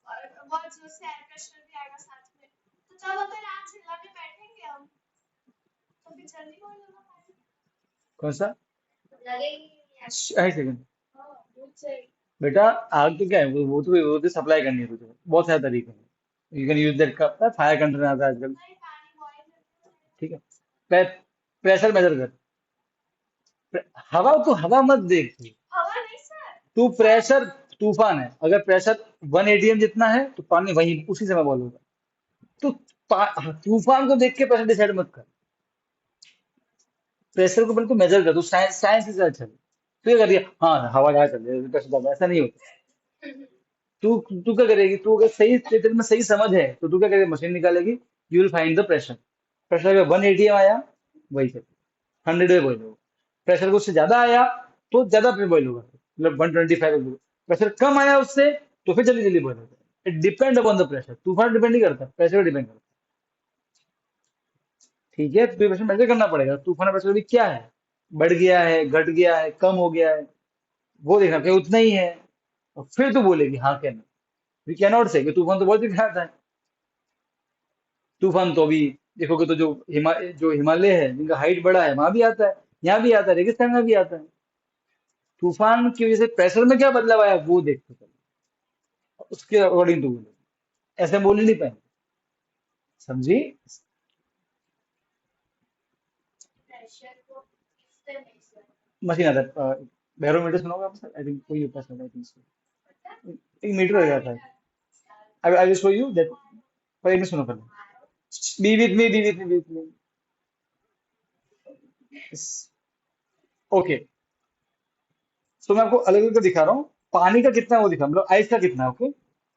और बहुत जोर से एयर प्रेशर भी आएगा साथ में, तो तब अगर आग जलाने बैठेंगे हम, तो फिर जल्दी बॉईल होगा पानी। कौन सा? लगेगी नहीं आग। एक सेकंड हाँ, मुझे बेटा, आग तो क्या है, वो तो सप्लाई करनी है तुझे, बहुत सारे तरीके हैं। You can use that cup, fire container आता है आजकल। नहीं, पानी बॉईल करके ठीक है, प्रे, प्रेशर मेजर कर। हवा, तो हवा मत देख तू। हवा नहीं सर। तू प्रेशर, तूफान है, अगर प्रेशर 1 एटीएम जितना है तो पानी वही उसी समय बॉयल होगा। तो तूफान को देख के प्रेशर डिसाइड मत कर। प्रेशर को पहले तू मेजर कर, तू साइंस साइंस के साथ चल। तू ये कर दिया, हाँ हवा जहाँ चल रही है प्रेशर ज्यादा, ऐसा नहीं होता। तू तू क्या करेगी, तू अगर सही तेरे में सही समझ है तो तू क्या करेगी, मशीन निकालेगी, you will find the pressure. Pressure अगर 1 एटीएम आया, वही चल 100 में बॉयल होगा। प्रेशर को उससे ज्यादा आया तो ज्यादा पे बॉयल होगा, मतलब 125 होगा। प्रेशर कम आया उससे तो फिर जल्दी जल्दी बॉयल होगा। It depend upon the pressure, तूफान डिपेंड नहीं करता, प्रेशर डिपेंड करता है। ठीक है, तो प्रेशर मेजर करना पड़ेगा, तूफान का प्रेशर भी क्या है, बढ़ गया है, घट गया है, कम हो गया है, वो देखना कि उतना ही है। और फिर तो बोलेगी हाँ कहना। वी कैन नॉट से कि तूफान तो बहुत दिखाता है। तूफान तो अभी देखोगे तो जो हिमालय है, जिनका हाइट बड़ा है, वहां भी आता है, यहाँ भी आता है, रेगिस्तान में भी आता है। तूफान की वजह से प्रेशर में क्या बदलाव आया वो देखते चलो, उसके अकॉर्डिंग तो बोलो, ऐसे बोल ही नहीं पाएंगे। समझी? प्रेशर को किससे मेजर मशीन आता है, बैरोमीटर सुनोगे आप? आई थिंक कोई होता है, आई थिंक करता है? एक मीटर हो जाता है। Biometer. I I will show you that, पर एक मिनट सुनो पहले। Be with me, be with me, be with me. Okay, तो मैं आपको अलग अलग दिखा रहा हूँ। पानी का कितना वो दिखा, मतलब आइस का कितना है। ओके,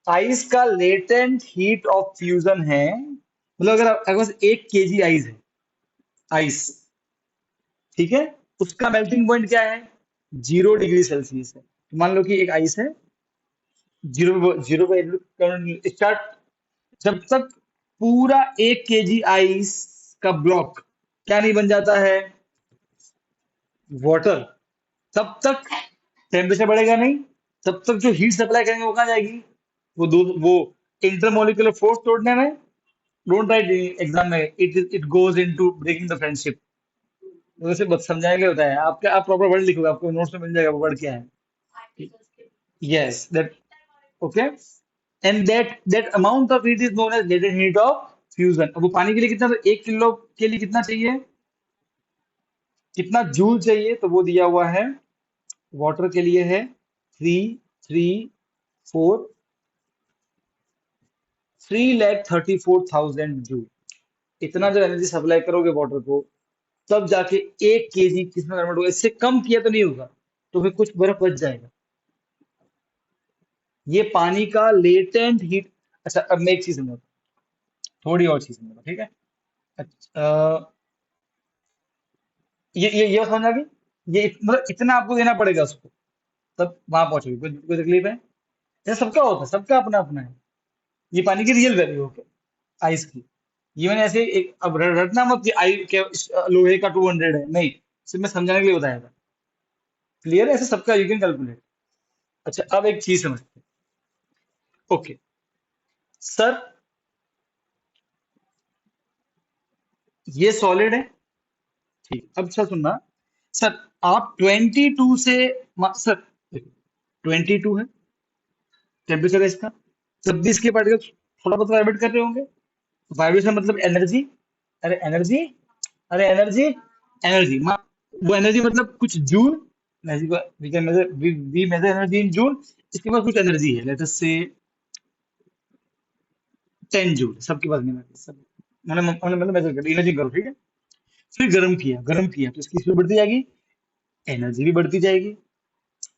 आइस का लेटेंट हीट ऑफ फ्यूजन है, मतलब अगर आपके पास 1 केजी आइस है, आइस, ठीक है, उसका मेल्टिंग पॉइंट क्या है, 0 डिग्री सेल्सियस है। तो मान लो कि एक आइस है, जीरो जीरो पे स्टार्ट, जब तक पूरा 1 केजी आइस का ब्लॉक क्या नहीं बन जाता है, वाटर, तब तक टेम्परेचर बढ़ेगा नहीं। तब तक जो हीट सप्लाई करेंगे वो कहाँ जाएगी, वो इंटरमोलिकुलर फोर्स तोड़ने में। डोंट राइट एग्जाम में, it goes into breaking the friendship. वैसे बस समझाएंगे होता है, आपका आप प्रॉपर वर्ड लिखोगे, आपको नोट्स में मिल जाएगा वो वर्ड क्या है। पार्टिकल्स के yes that, okay. Intermolecular force. And that amount of heat is known as latent heat of fusion. अब वो पानी के लिए कितना, तो 1 किलो के लिए कितना चाहिए, कितना जूल चाहिए, तो वो दिया हुआ है, वाटर के लिए है 334 3,34,000 जूल। इतना जो एनर्जी सप्लाई करोगे वाटर को, तब जाके 1 केजी किसमें कन्वर्ट होगा। इससे कम किया तो नहीं होगा, तो फिर कुछ बर्फ बच जाएगा। ये पानी का लेटेंट हीट। अच्छा, अब मैं एक चीज समझाता हूँ, थोड़ी और चीज समझाता हूँ, ठीक है। अच्छा, ये समझ आ गई। मतलब इतना आपको देना पड़ेगा उसको, तब वहां पहुंचोगे, कोई तकलीफ है? ये सबका होता है, सबका अपना अपना है। ये पानी की रियल वैल्यू है आइस की। ये मैंने ऐसे एक, अब रटना मत कि आई के लोहे का 200 है, नहीं, सिर्फ मैं समझाने के लिए बताया था। क्लियर है? ऐसे सबका यू कैन कैलकुलेट। अच्छा, अब एक चीज समझते हैं। ओके सर, ये सॉलिड है, ठीक। अब सर सुनना, सर आप 22 से, सर देखो, 22 है टेम्परेचर है इसका, जब भी इसके पार्टिकल थोड़ा बहुत वाइब्रेट कर रहे होंगे, वाइब्रेशन मतलब एनर्जी, अरे एनर्जी, अरे एनर्जी, एनर्जी, वो एनर्जी मतलब कुछ जूल। एनर्जी को we can measure, we measure energy in joule. इसके पास कुछ एनर्जी है, लेट अस से 10 जूल, सबके पास में सब। मैंने मैंने मतलब मेजर कर, इमेजिन करो, ठीक है। फिर गर्म किया, गर्म किया तो इसकी स्पीड बढ़ती जाएगी, एनर्जी भी बढ़ती जाएगी।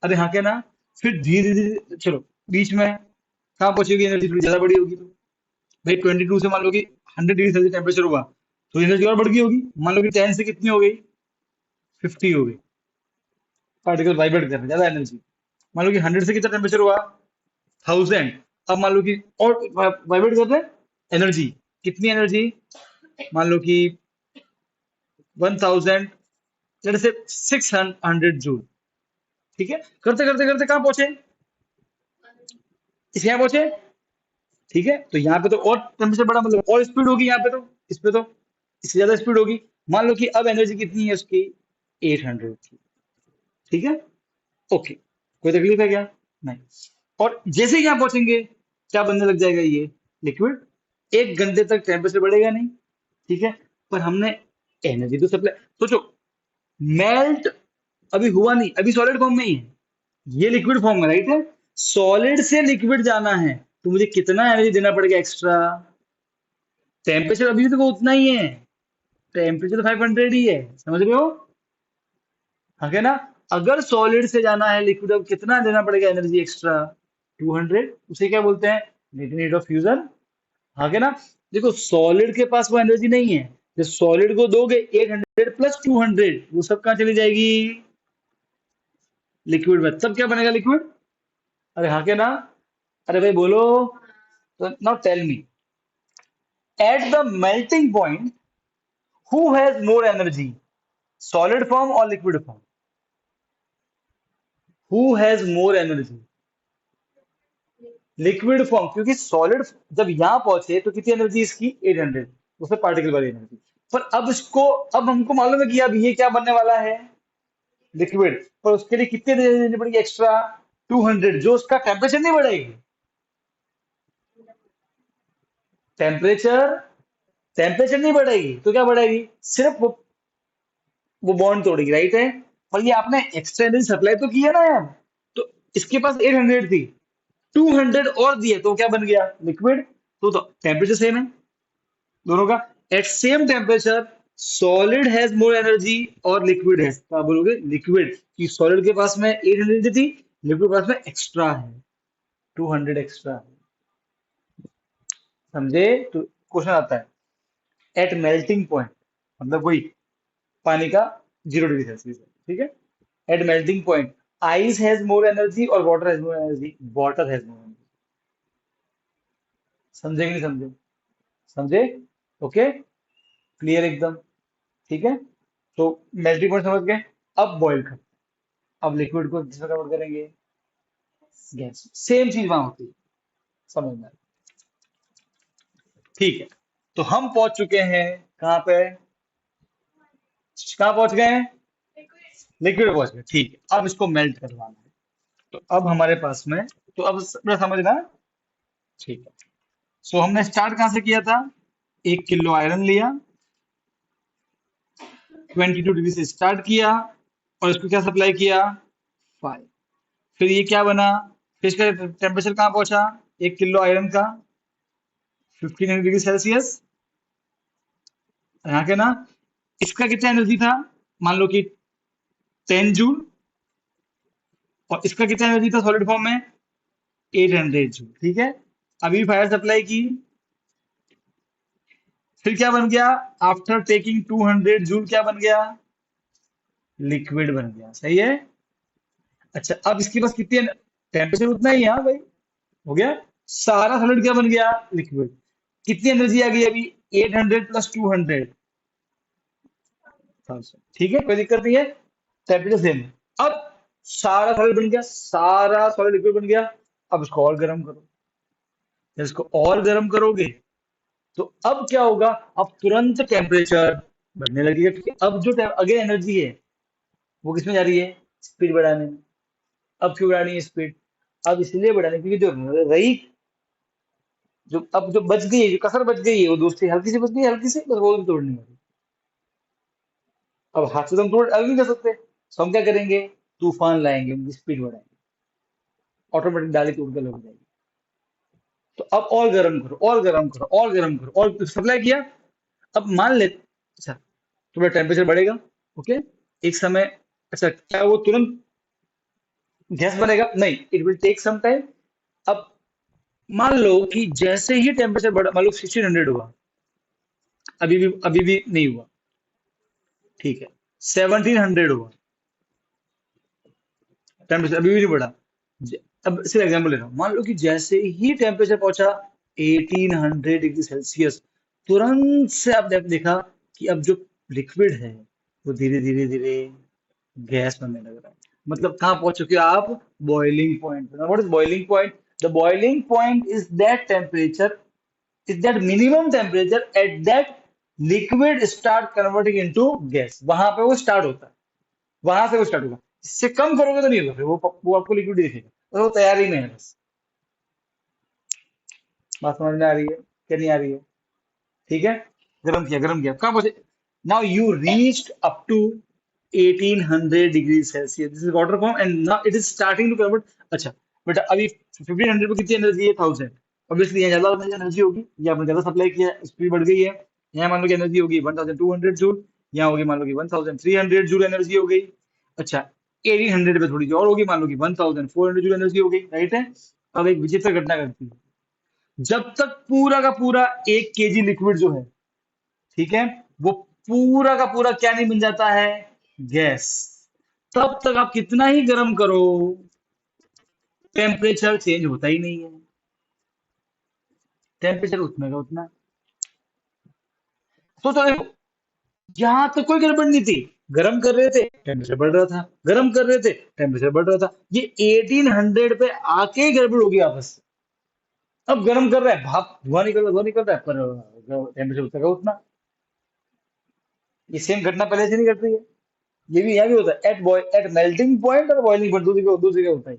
अरे हाँ क्या ना, फिर धीरे धीरे चलो, बीच में कहाँ पहुंचेगी एनर्जी, थोड़ी ज्यादा बड़ी होगी तो, भाई 22 से मान लो कि 100 डिग्री सेल्सियस टेम्परेचर हुआ, तो एनर्जी और बढ़ गई होगी। मान लो कि 10 से कितनी हो गई, 50 हो गई, पार्टिकल वाइब्रेट कर रहे हैं, ज्यादा एनर्जी। मान लो कि 100 से कितना टेम्परेचर हुआ, 1000। अब मान लो कि और वाइब्रेट कर रहे हैं, एनर्जी, कितनी एनर्जी, मान लो कि 1000, जैसे 600 जूल, ठीक है। करते करते करते कहाँ पहुंचे, इस यहाँ पहुंचे, ठीक है, तो यहाँ पे तो और टेम्परेचर बढ़ा, मतलब और स्पीड होगी यहाँ पे, तो इस पे तो इससे ज्यादा स्पीड होगी। मान लो कि अब एनर्जी कितनी है उसकी, 800 की, ठीक है, ओके, कोई तकलीफ है क्या, नहीं। और जैसे ही यहाँ पहुंचेंगे क्या बनने लग जाएगा ये लिक्विड, 1 घंटे तक टेम्परेचर बढ़ेगा नहीं, ठीक है, पर हमने एनर्जी तो सप्लाई, सोचो, मेल्ट अभी हुआ नहीं, अभी सॉलिड फॉर्म में ही है, ये लिक्विड फॉर्म में, राइट है, सॉलिड से लिक्विड जाना है तो मुझे कितना एनर्जी देना पड़ेगा एक्स्ट्रा, टेम्परेचर अभी भी तो वो उतना ही है, टेम्परेचर 500 ही है, समझ रहे हो, हाँ क्या ना, अगर सॉलिड से जाना है लिक्विड, अब कितना देना पड़ेगा एनर्जी एक्स्ट्रा, 200, उसे क्या बोलते हैं, नेट ऑफ फ्यूजन, हाँ क्या ना। देखो सॉलिड के पास वो एनर्जी नहीं है, जब सॉलिड को दोगे 800 प्लस 200, वो सब कहाँ चली जाएगी, लिक्विड में, तब क्या बनेगा लिक्विड, अरे हाँ क्या ना, अरे भाई बोलो, तो now tell me, at the melting point who has more energy, solid form और liquid form, who has more energy, liquid form, क्योंकि सॉलिड जब यहां पहुंचे तो कितनी एनर्जी इसकी, 800, उसमें पार्टिकल वाली एनर्जी, पर अब इसको, अब हमको मालूम है कि अब ये क्या बनने वाला है, लिक्विड, पर उसके लिए कितनी एनर्जी देनी पड़ेगी एक्स्ट्रा, 200, जो उसका टेम्परेचर नहीं बढ़ाएगी, टेम्परेचर टेम्परेचर नहीं बढ़ाएगी, तो क्या बढ़ाएगी, सिर्फ वो बॉन्ड तोड़ेगी, राइट है, पर ये आपने एक्स्ट्रा एनर्जी सप्लाई तो की है ना यार, तो इसके पास 800 थी, 200 और दिए तो क्या बन गया लिक्विड, तो टेम्परेचर सेम है दोनों का, at same temperature solid has more energy और लिक्विड हैज, क्या बोलोगे, लिक्विड, कि सॉलिड के पास में 800 थी, लिक्विड के पास में एक्स्ट्रा है, 200 एक्स्ट्रा है, समझे, तो क्वेश्चन आता है एट मेल्टिंग पॉइंट, मतलब वही पानी का 0 डिग्री सेल्सियस है, ठीक है, at melting point ice has more energy और water has more energy, water has more energy, समझे कि नहीं समझे, समझे, ओके, क्लियर एकदम, ठीक है, तो मेल्टिंग पॉइंट समझ गए, अब बॉईल कर, अब लिक्विड को किसमें कन्वर्ट करेंगे, गैस, सेम चीज वहां होती है, समझ में आया? ठीक है, तो हम पहुंच चुके हैं कहाँ पे, कहाँ पहुंच गए हैं, लिक्विड। लिक्विड पहुंच गए, ठीक है, अब इसको मेल्ट करवाना है, तो अब हमारे पास में, तो अब पूरा समझना, ठीक है, सो हमने स्टार्ट कहाँ से किया था, 1 किलो आयरन लिया, 22 डिग्री से स्टार्ट किया, और इसको क्या सप्लाई किया, 5, फिर ये क्या बना, फिर इसका टेम्परेचर कहाँ पहुंचा, 1 किलो आयरन का 1500 डिग्री सेल्सियस, यहाँ के ना, इसका कितना एनर्जी था, मान लो कि 10 जूल, और इसका कितना एनर्जी था सॉलिड फॉर्म में, 800 जूल, ठीक है, अभी फायर सप्लाई की, फिर क्या बन गया, आफ्टर टेकिंग 200 जूल क्या बन गया, लिक्विड बन गया, सही है, अच्छा अब इसके पास कितनी, टेम्परेचर उतना ही है, हाँ भाई, हो गया, सारा सॉलिड क्या बन गया, लिक्विड, कितनी एनर्जी आ गई अभी, 800 प्लस 200, ठीक है, कोई दिक्कत नहीं है, टेम्परेचर सेम है, अब सारा सॉलिड बन गया, सारा सॉलिड लिक्विड बन गया, अब इसको और गर्म करो, जब इसको और गर्म करोगे तो अब क्या होगा, अब तुरंत टेम्परेचर बढ़ने लगेगा, क्योंकि अब जो अगेन एनर्जी है वो किसमें जा रही है, स्पीड बढ़ाने में, अब क्यों बढ़ानी है स्पीड, अब इसलिए बढ़ाने क्योंकि जो रही, जो अब जो बच गई है, जो कसर बच गई है, वो दोस्ती हल्की सी बच गई है, हल्की सी, बस वो भी तोड़नी है, अब हाथ से तो हम तोड़ अलग नहीं कर सकते, तो हम क्या करेंगे, तूफान लाएंगे, उनकी स्पीड बढ़ाएंगे, ऑटोमेटिक डाली तोड़ के लग जाएगी, तो अब और गर्म करो, और गर्म करो, और गर्म करो, और सप्लाई किया, अब मान ले, अच्छा तुम्हारा टेम्परेचर बढ़ेगा, ओके, एक समय, अच्छा क्या वो तुरंत गैस बनेगा, नहीं, it will take some time, अब मान लो कि जैसे ही टेम्परेचर बढ़ा, मान लो 1600 हुआ, अभी भी नहीं हुआ, ठीक है, 1700 हुआ, टेम्परेचर अभी भी नहीं बढ़ा, अब सिर्फ एग्जाम्पल ले रहा हूँ, मान लो कि जैसे ही टेम्परेचर पहुंचा 1800 डिग्री सेल्सियस, तुरंत से आपने देखा कि अब जो लिक्विड है वो धीरे धीरे धीरे गैस बनने लग रहा है, मतलब कहाँ पहुंच चुके हो आप, boiling point, what is boiling point, the boiling point is that temperature, is that minimum temperature at that liquid start converting into gas, वहां पे वो स्टार्ट होता है, वहां से वो स्टार्ट होगा। इससे कम करोगे तो नहीं होगा, फिर वो आपको लिक्विड ही दिखेगा, और वो तैयारी में है बस। बात समझ में आ रही है क्या नहीं आ रही है? ठीक है। गर्म किया कहाँ पहुंचे? Now you reached up to 1800 degree Celsius, this is water form and now it is starting to convert. अच्छा बेटा, अभी 1500 पे कितनी एनर्जी है? 1000। ऑब्वियसली यहाँ ज्यादा एनर्जी होगी, ये आपने ज्यादा सप्लाई किया है, स्पीड बढ़ गई है। यहाँ मान लो कि एनर्जी होगी 1200 जूल, यहाँ होगी मान लो कि 1300 जूल एनर्जी हो गई। अच्छा 1800 पे थोड़ी सी और होगी, मान लो कि 1400 जूल एनर्जी हो गई, राइट है। अब एक विचित्र घटना करती है, जब तक पूरा का पूरा 1 केजी लिक्विड जो है, ठीक है, वो पूरा का पूरा क्या नहीं बन जाता है? गैस। तब तक आप कितना ही गर्म करो, टेम्परेचर चेंज होता ही नहीं है, टेम्परेचर उतना का उतना। सोचो देखो, यहां तक कोई गड़बड़ नहीं थी, गर्म कर रहे थे टेम्परेचर बढ़ रहा था, गर्म कर रहे थे टेम्परेचर बढ़ रहा था। ये 1800 पे आके ही गड़बड़ होगी आपस। अब गर्म कर रहा है, भाप धुआं निकल रहा है, पर टेम्परेचर उतना का उतना। ये सेम घटना पहले से नहीं घट रही है? ये भी यहाँ भी होता है, एट मेल्टिंग पॉइंट और बॉइलिंग पॉइंट, दो जगह होता है।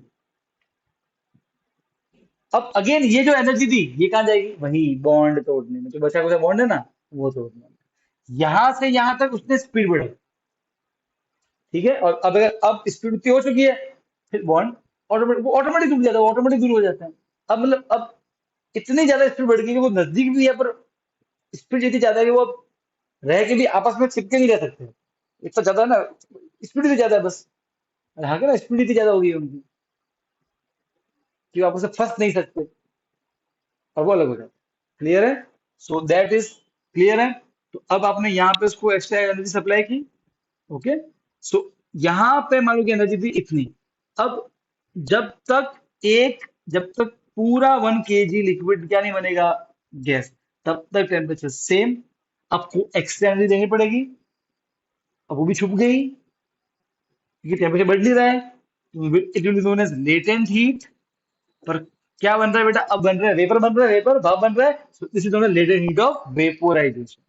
अब अगेन ये जो एनर्जी थी, ये कहाँ जाएगी? वही बॉन्ड तोड़ने में, जो बचा कुचा बॉन्ड है ना, वो तोड़ने में। यहां से यहां तक उसने स्पीड बढ़ाई, ठीक है, और अब अगर अब स्पीड उतनी हो चुकी है, फिर बॉन्ड ऑटोमेटिक टूट जाता है, ऑटोमेटिक दूर हो जाता है। अब मतलब अब इतनी ज्यादा स्पीड बढ़ गई कि वो नजदीक भी है, पर स्पीड इतनी ज्यादा है कि वो अब रह के भी आपस में चिपके नहीं रह सकते। इतना ज्यादा ना, स्पीड इतनी ज्यादा है बस। हाँ क्या ना, स्पीड इतनी ज्यादा हो गई है उनकी कि वो आपस में फंस नहीं सकते, और वो अलग हो जाता है। क्लियर है? सो दैट इज क्लियर है। तो अब आपने यहाँ पे उसको एक्स्ट्रा एनर्जी सप्लाई की, ओके। सो यहाँ पे मान लो कि एनर्जी थी इतनी। अब जब तक जब तक पूरा 1 केजी लिक्विड क्या नहीं बनेगा? गैस। तब तक टेम्परेचर सेम। आपको एक्स्ट्रा एनर्जी देनी पड़ेगी, अब वो भी छुप गई क्योंकि टेम्परेचर बढ़ नहीं रहा है। It will be known as latent heat. पर क्या बन रहा है बेटा? अब बन रहा है वेपर, बन रहा है वेपर, भाप बन रहा है। This is known as latent heat of vaporisation.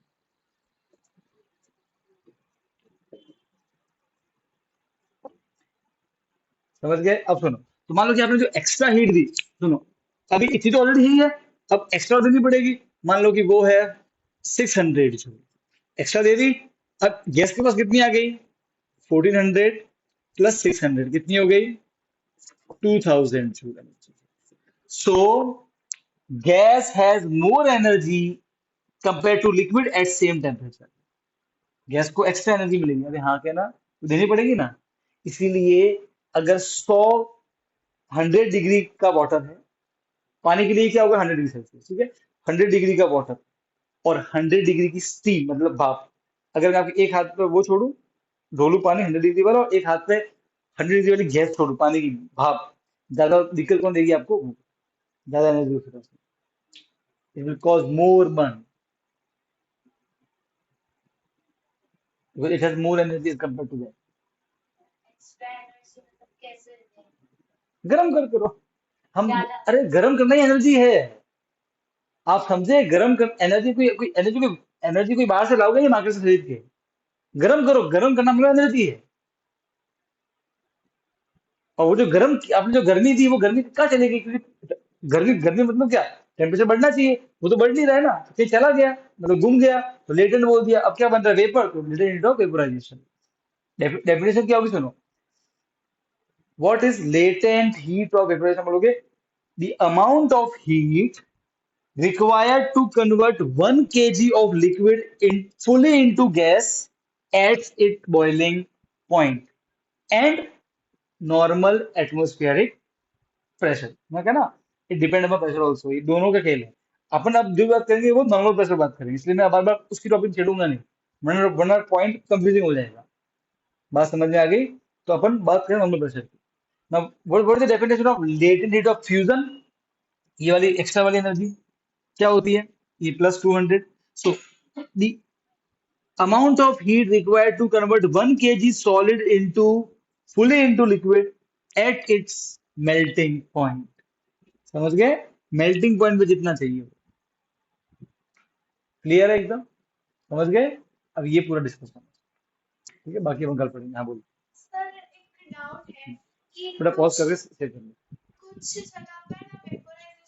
समझ गए? अब सुनो, तो मान लो कि आपने जो एक्स्ट्रा हीट दी, सुनो, अभी इतनी तो ऑलरेडी ही है, अब एक्स्ट्रा देनी पड़ेगी। मान लो कि वो है 600 जूल, एक्स्ट्रा दे दी। अब गैस के पास कितनी आ गई? 1400 प्लस 600 कितनी हो गई? 2000 joule energy. So gas has more energy compare to liquid at same temperature. Gas को एक्स्ट्रा एनर्जी मिलेगी, अरे हाँ क्या ना, तो देनी पड़ेगी ना। इसीलिए अगर 100 डिग्री का वाटर है, पानी के लिए क्या होगा? 100 डिग्री सेल्सियस, ठीक है। 100 डिग्री का वाटर और 100 डिग्री की स्टीम मतलब भाप। अगर मैं आपके एक हाथ पे वो छोड़ू, ढोलू पानी 100 डिग्री वाला, और एक हाथ पे 100 डिग्री वाली गैस छोड़ू, पानी की भाप, ज्यादा दिक्कत कौन देगी आपको? ज्यादा एनर्जी उसके पास। It will cause more burn, it has more energy as compare to that. Extra energy मतलब कैसे दें? गरम कर करो। हम, ज्यादा अरे गरम करना ही एनर्जी है। आप समझे? गरम कर एनर्जी, कोई एनर्जी कोई बाहर से लाओगे नहीं मार्केट से खरीद के। गरम करो, गरम करना मतलब एनर्जी है। और वो जो गर्म आपने जो गर्मी दी, वो गर्मी कहाँ चलेगी? क्योंकि गर्मी गर्मी मतलब क्या? टेम्परेचर बढ़ना चाहिए, वो तो बढ़ नहीं रहा है ना, तो ये चला गया, मतलब गुम गया, तो लेटेंट बोल दिया। अब क्या बन रहा है? वेपर, तो latent heat of vaporisation. Definition क्या होगी सुनो, what is latent heat of vaporisation बोलोगे? The amount of heat required to convert 1 kg of liquid fully into gas at its boiling point and normal atmospheric pressure. मैं क्या ना, it depend upon pressure also, ये दोनों का खेल है। अपन अब जो बात करेंगे वो नॉर्मल प्रेशर बात करेंगे, इसलिए मैं बार बार उसकी टॉपिक छेड़ूंगा नहीं, वरना वरना पॉइंट कंफ्यूजिंग हो जाएगा। बात समझ में आ गई? तो अपन बात करें नॉर्मल प्रेशर की। Now what is the definition of latent heat of fusion? ये वाली एक्स्ट्रा वाली एनर्जी क्या होती है? ये +200। So the amount of heat required to convert 1 kg solid into fully into liquid at its melting point. समझ गए? मेल्टिंग पॉइंट पे जितना चाहिए। क्लियर है एकदम? समझ गए? अब ये पूरा डिस्कशन, ठीक है, बाकी हम कल पढ़ेंगे। हाँ बोलो। सर एक डाउट है कि थोड़ा पॉज कुछ करके सेव कर लो। कुछ जगह पर